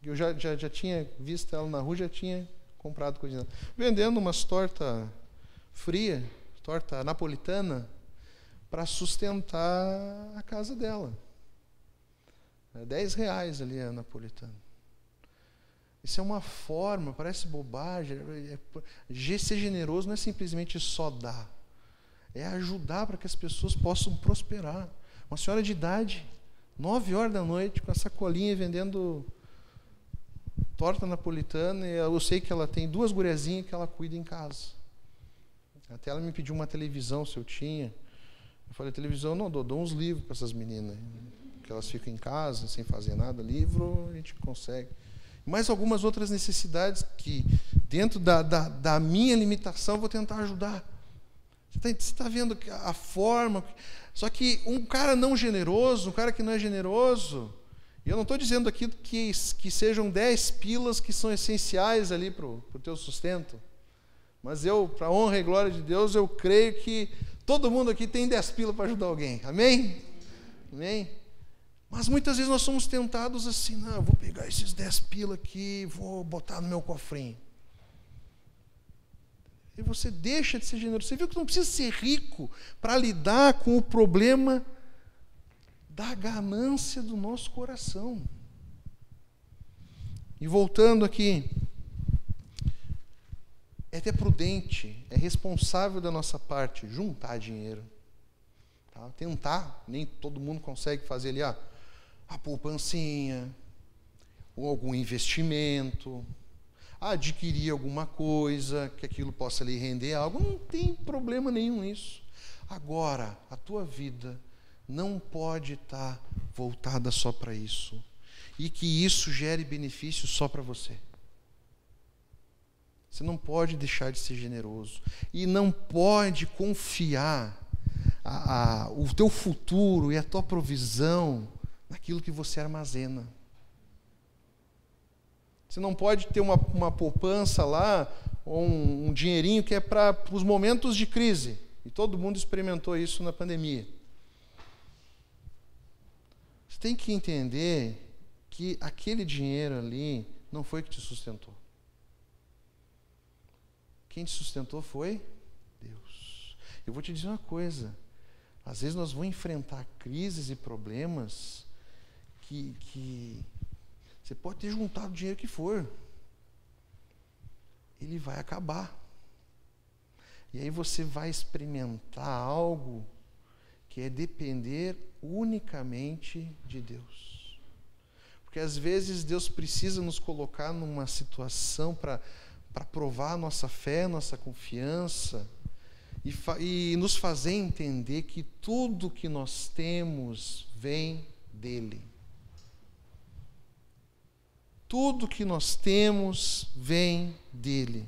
Speaker 1: eu já tinha visto ela na rua, já tinha comprado coisa, vendendo umas tortas frias, torta napolitana, para sustentar a casa dela. R$10 ali a napolitana. Isso é uma forma, parece bobagem. Ser generoso não é simplesmente só dar. É ajudar para que as pessoas possam prosperar. Uma senhora de idade, 9 horas da noite, com a sacolinha vendendo torta napolitana, e eu sei que ela tem 2 guriazinhas que ela cuida em casa. Até ela me pediu uma televisão, se eu tinha. Eu falei, televisão não, dou uns livros para essas meninas, que elas ficam em casa, sem fazer nada. Livro a gente consegue. Mais algumas outras necessidades que, dentro da minha limitação, eu vou tentar ajudar. Você está vendo a forma. Só que um cara não generoso, um cara que não é generoso, e eu não estou dizendo aqui que sejam 10 pilas que são essenciais ali para o teu sustento. Mas eu, para a honra e glória de Deus, eu creio que todo mundo aqui tem 10 pilas para ajudar alguém. Amém? Amém? Mas muitas vezes nós somos tentados assim, não, eu vou pegar esses 10 pilas aqui e vou botar no meu cofrinho. E você deixa de ser generoso. Você viu que não precisa ser rico para lidar com o problema da ganância do nosso coração. E voltando aqui, é até prudente, é responsável da nossa parte juntar dinheiro. Tá? Tentar, nem todo mundo consegue fazer ali a poupancinha, ou algum investimento, adquirir alguma coisa, que aquilo possa lhe render algo, não tem problema nenhum nisso. Agora, a tua vida não pode estar voltada só para isso, e que isso gere benefício só para você. Você não pode deixar de ser generoso, e não pode confiar o teu futuro e a tua provisão naquilo que você armazena. Você não pode ter uma poupança lá, ou um dinheirinho que é para os momentos de crise. E todo mundo experimentou isso na pandemia. Você tem que entender que aquele dinheiro ali não foi que te sustentou. Quem te sustentou foi Deus. Eu vou te dizer uma coisa. Às vezes nós vamos enfrentar crises e problemas que você pode ter juntado o dinheiro que for. Ele vai acabar. E aí você vai experimentar algo que é depender unicamente de Deus. Porque às vezes Deus precisa nos colocar numa situação para provar a nossa fé, nossa confiança, e nos fazer entender que tudo que nós temos vem dEle. Tudo que nós temos vem dEle.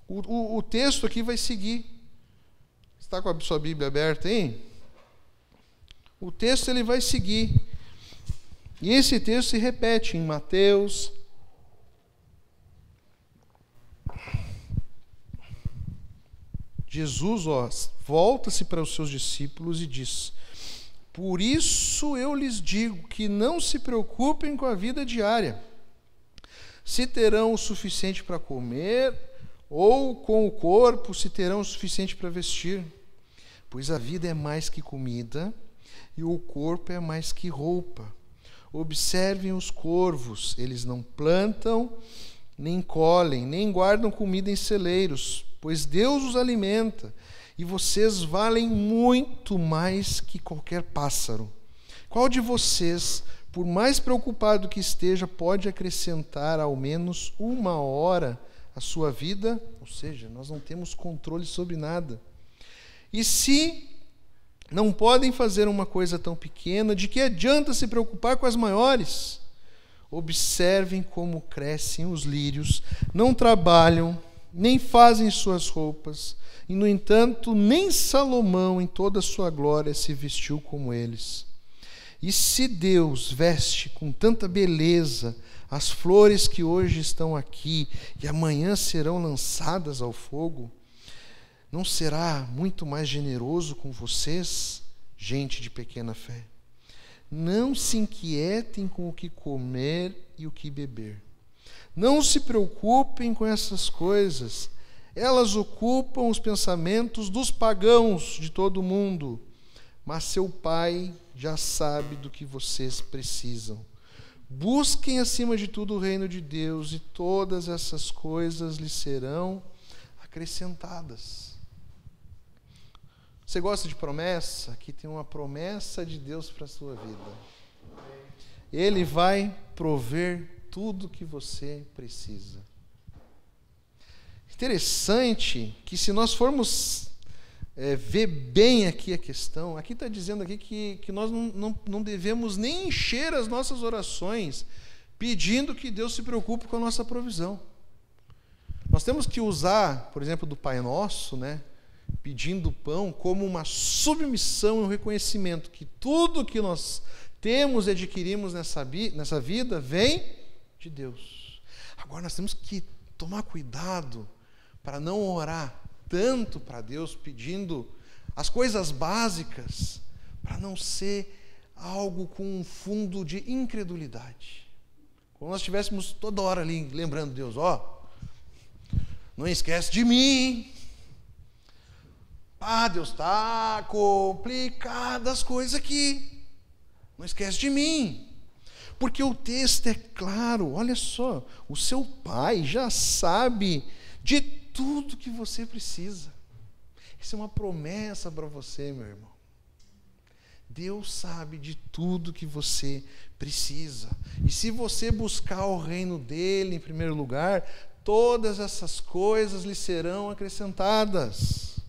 Speaker 1: O texto aqui vai seguir. Está com a sua Bíblia aberta aí? O texto ele vai seguir. E esse texto se repete em Mateus. Jesus, volta-se para os seus discípulos e diz: por isso eu lhes digo que não se preocupem com a vida diária, se terão o suficiente para comer, ou com o corpo, se terão o suficiente para vestir. Pois a vida é mais que comida, e o corpo é mais que roupa. Observem os corvos, eles não plantam, nem colhem, nem guardam comida em celeiros, pois Deus os alimenta, e vocês valem muito mais que qualquer pássaro. Qual de vocês, por mais preocupado que esteja, pode acrescentar ao menos 1 hora à sua vida? Ou seja, nós não temos controle sobre nada. E se não podem fazer uma coisa tão pequena, de que adianta se preocupar com as maiores? Observem como crescem os lírios, não trabalham, nem fazem suas roupas, e, no entanto, nem Salomão, em toda a sua glória, se vestiu como eles. E se Deus veste com tanta beleza as flores que hoje estão aqui e amanhã serão lançadas ao fogo, não será muito mais generoso com vocês, gente de pequena fé? Não se inquietem com o que comer e o que beber. Não se preocupem com essas coisas. Elas ocupam os pensamentos dos pagãos de todo o mundo. Mas seu Pai já sabe do que vocês precisam. Busquem acima de tudo o reino de Deus, e todas essas coisas lhes serão acrescentadas. Você gosta de promessa? Aqui tem uma promessa de Deus para a sua vida. Ele vai prover tudo que você precisa. Interessante que, se nós formos ver bem aqui a questão, aqui está dizendo aqui que nós não devemos nem encher as nossas orações pedindo que Deus se preocupe com a nossa provisão. Nós temos que usar, por exemplo, do Pai Nosso, né, pedindo pão, como uma submissão e um reconhecimento que tudo que nós temos e adquirimos nessa vida vem de Deus. Agora nós temos que tomar cuidado para não orar tanto para Deus pedindo as coisas básicas, para não ser algo com um fundo de incredulidade. Como nós estivéssemos toda hora ali lembrando Deus, não esquece de mim. Deus, está complicadas as coisas aqui. Não esquece de mim. Porque o texto é claro, olha só, o seu Pai já sabe de tudo que você precisa. Isso é uma promessa para você, meu irmão. Deus sabe de tudo que você precisa. E se você buscar o reino dele em primeiro lugar, todas essas coisas lhe serão acrescentadas.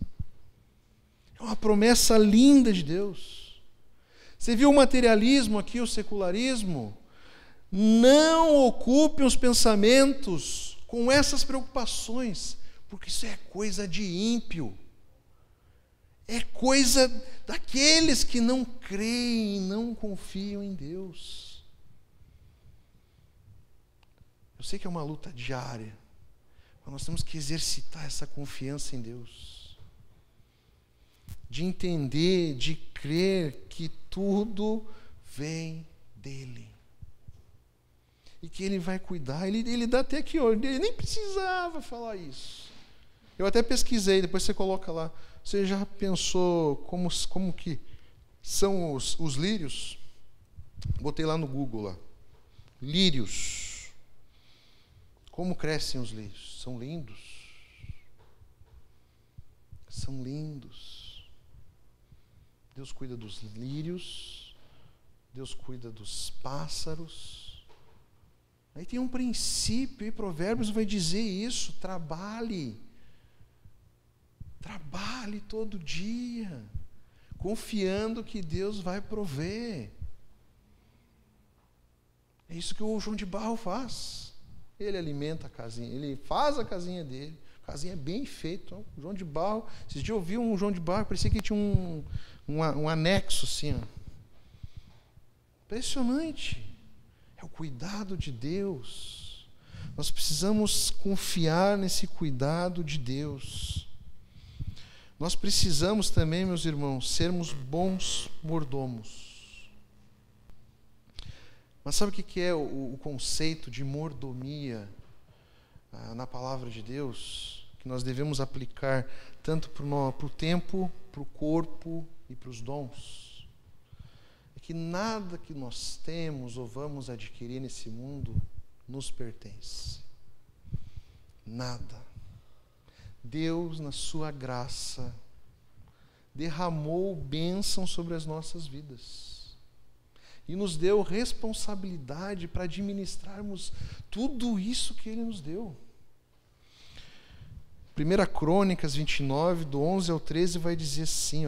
Speaker 1: É uma promessa linda de Deus. Você viu o materialismo aqui, o secularismo? Não ocupem os pensamentos com essas preocupações, porque isso é coisa de ímpio. É coisa daqueles que não creem e não confiam em Deus. Eu sei que é uma luta diária, mas nós temos que exercitar essa confiança em Deus. De entender, de crer que tudo vem dEle. E que Ele vai cuidar. Ele dá até aqui, ele nem precisava falar isso. Eu até pesquisei, depois você coloca lá. Você já pensou como que são os lírios? Botei lá no Google, lá. Lírios. Como crescem os lírios? São lindos. São lindos. Deus cuida dos lírios. Deus cuida dos pássaros. Aí tem um princípio, e Provérbios vai dizer isso: trabalhe. Trabalhe todo dia, confiando que Deus vai prover. É isso que o João de Barro faz. Ele alimenta a casinha, ele faz a casinha dele. A casinha é bem feita. O João de Barro, esses dias eu vi um João de Barro, parecia que tinha um anexo assim. Impressionante. É o cuidado de Deus. Nós precisamos confiar nesse cuidado de Deus. Nós precisamos também, meus irmãos, sermos bons mordomos. Mas sabe o que é o conceito de mordomia na palavra de Deus? Que nós devemos aplicar tanto para o tempo, para o corpo e para os dons. É que nada que nós temos ou vamos adquirir nesse mundo nos pertence. Nada. Deus, na sua graça, derramou bênção sobre as nossas vidas e nos deu responsabilidade para administrarmos tudo isso que Ele nos deu. 1 Crônicas 29, do 11 ao 13, vai dizer assim: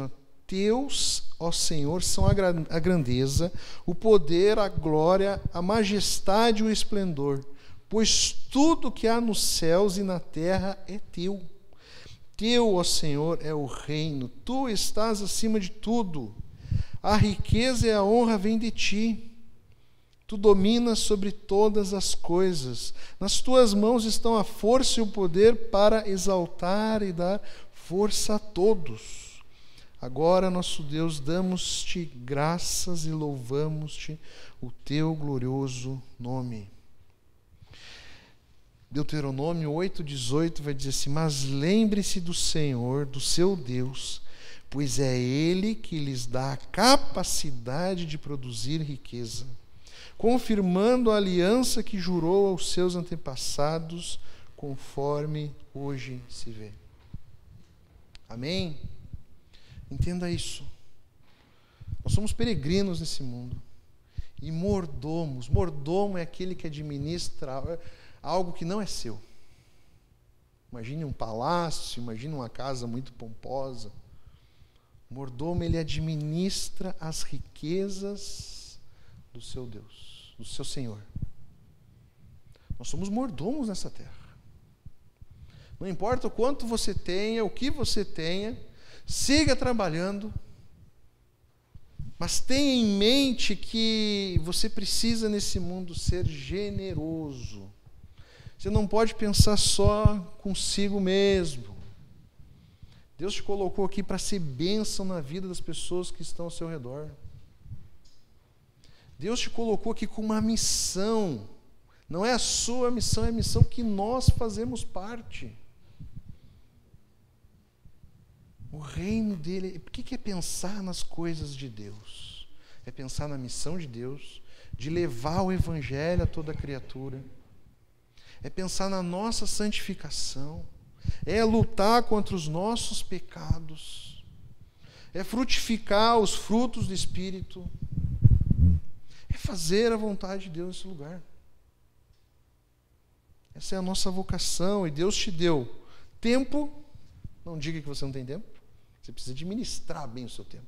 Speaker 1: Teus, ó Senhor, são a grandeza, o poder, a glória, a majestade e o esplendor, pois tudo que há nos céus e na terra é Teu. Teu, ó Senhor, é o reino, Tu estás acima de tudo. A riqueza e a honra vêm de Ti. Tu dominas sobre todas as coisas. Nas Tuas mãos estão a força e o poder para exaltar e dar força a todos. Agora, nosso Deus, damos-Te graças e louvamos-Te o Teu glorioso nome. Deuteronômio 8,18 vai dizer assim: mas lembre-se do Senhor, do seu Deus, pois é Ele que lhes dá a capacidade de produzir riqueza, confirmando a aliança que jurou aos seus antepassados, conforme hoje se vê. Amém? Entenda isso. Nós somos peregrinos nesse mundo. E mordomos. Mordomo é aquele que administra algo que não é seu. Imagine um palácio, imagine uma casa muito pomposa. Mordomo, ele administra as riquezas do seu Deus, do seu Senhor. Nós somos mordomos nessa terra. Não importa o quanto você tenha, o que você tenha, siga trabalhando, mas tenha em mente que você precisa nesse mundo ser generoso. Você não pode pensar só consigo mesmo. Deus te colocou aqui para ser bênção na vida das pessoas que estão ao seu redor. Deus te colocou aqui com uma missão. Não é a sua missão, é a missão que nós fazemos parte. O reino dele, o que é pensar nas coisas de Deus? É pensar na missão de Deus, de levar o evangelho a toda criatura. É pensar na nossa santificação. É lutar contra os nossos pecados. É frutificar os frutos do Espírito. É fazer a vontade de Deus nesse lugar. Essa é a nossa vocação, e Deus te deu tempo. Não diga que você não tem tempo. Você precisa administrar bem o seu tempo.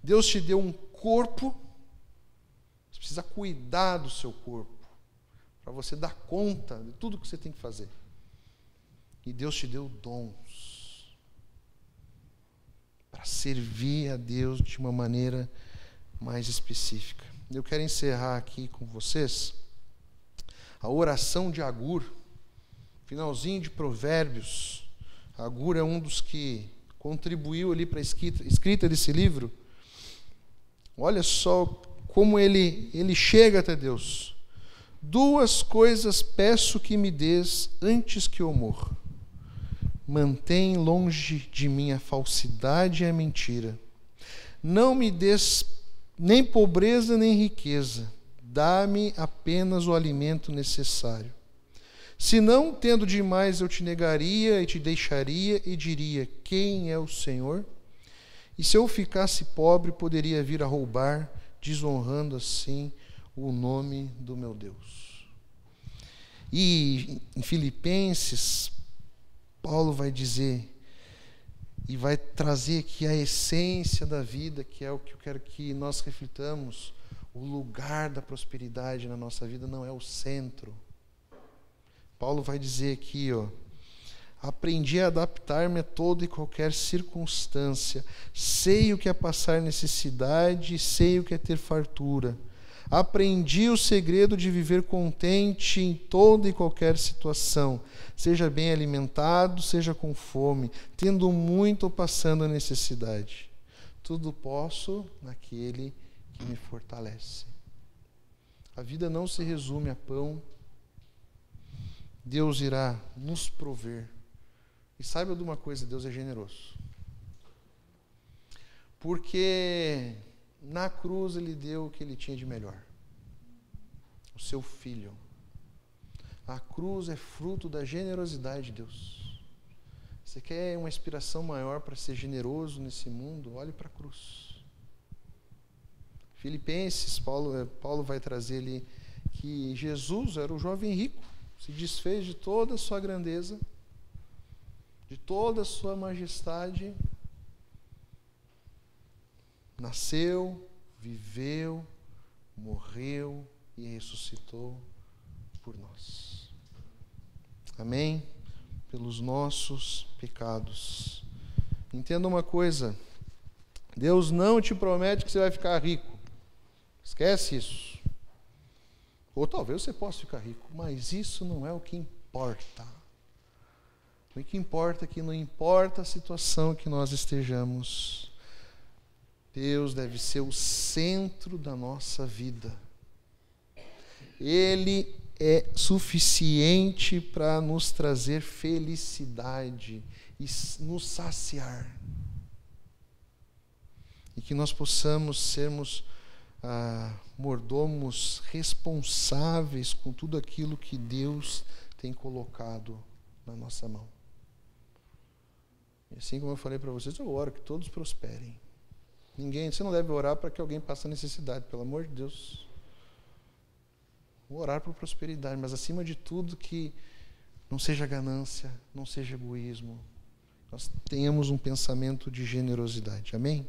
Speaker 1: Deus te deu um corpo. Você precisa cuidar do seu corpo, para você dar conta de tudo que você tem que fazer. E Deus te deu dons para servir a Deus de uma maneira mais específica. Eu quero encerrar aqui com vocês a oração de Agur, finalzinho de Provérbios. Agur é um dos que contribuiu ali para a escrita desse livro. Olha só como ele chega até Deus. 2 coisas peço que me dês antes que eu morra. Mantém longe de mim a falsidade e a mentira. Não me dês nem pobreza nem riqueza. Dá-me apenas o alimento necessário. Se não, tendo demais, eu te negaria e te deixaria e diria: quem é o Senhor? E se eu ficasse pobre, poderia vir a roubar, desonrando assim o nome do meu Deus. E em Filipenses, Paulo vai dizer e vai trazer aqui a essência da vida, que é o que eu quero que nós reflitamos. O lugar da prosperidade na nossa vida não é o centro. Paulo vai dizer aqui, aprendi a adaptar-me a toda e qualquer circunstância. Sei o que é passar necessidade, sei o que é ter fartura. Aprendi o segredo de viver contente em toda e qualquer situação, seja bem alimentado, seja com fome, tendo muito ou passando a necessidade. Tudo posso naquele que me fortalece. A vida não se resume a pão. Deus irá nos prover. E saiba de uma coisa, Deus é generoso. Porque na cruz Ele deu o que Ele tinha de melhor. O seu Filho. A cruz é fruto da generosidade de Deus. Você quer uma inspiração maior para ser generoso nesse mundo? Olhe para a cruz. Filipenses, Paulo vai trazer ali que Jesus era o jovem rico. Se desfez de toda a sua grandeza, de toda a sua majestade, nasceu, viveu, morreu e ressuscitou por nós. Amém? Pelos nossos pecados. Entenda uma coisa, Deus não te promete que você vai ficar rico. Esquece isso. Ou talvez você possa ficar rico, mas isso não é o que importa. O que importa é que não importa a situação que nós estejamos, Deus deve ser o centro da nossa vida. Ele é suficiente para nos trazer felicidade e nos saciar. E que nós possamos sermos mordomos responsáveis com tudo aquilo que Deus tem colocado na nossa mão. E assim como eu falei para vocês, eu oro que todos prosperem. Você não deve orar para que alguém passe necessidade, pelo amor de Deus. Vou orar por prosperidade, mas acima de tudo que não seja ganância, não seja egoísmo. Nós tenhamos um pensamento de generosidade. Amém?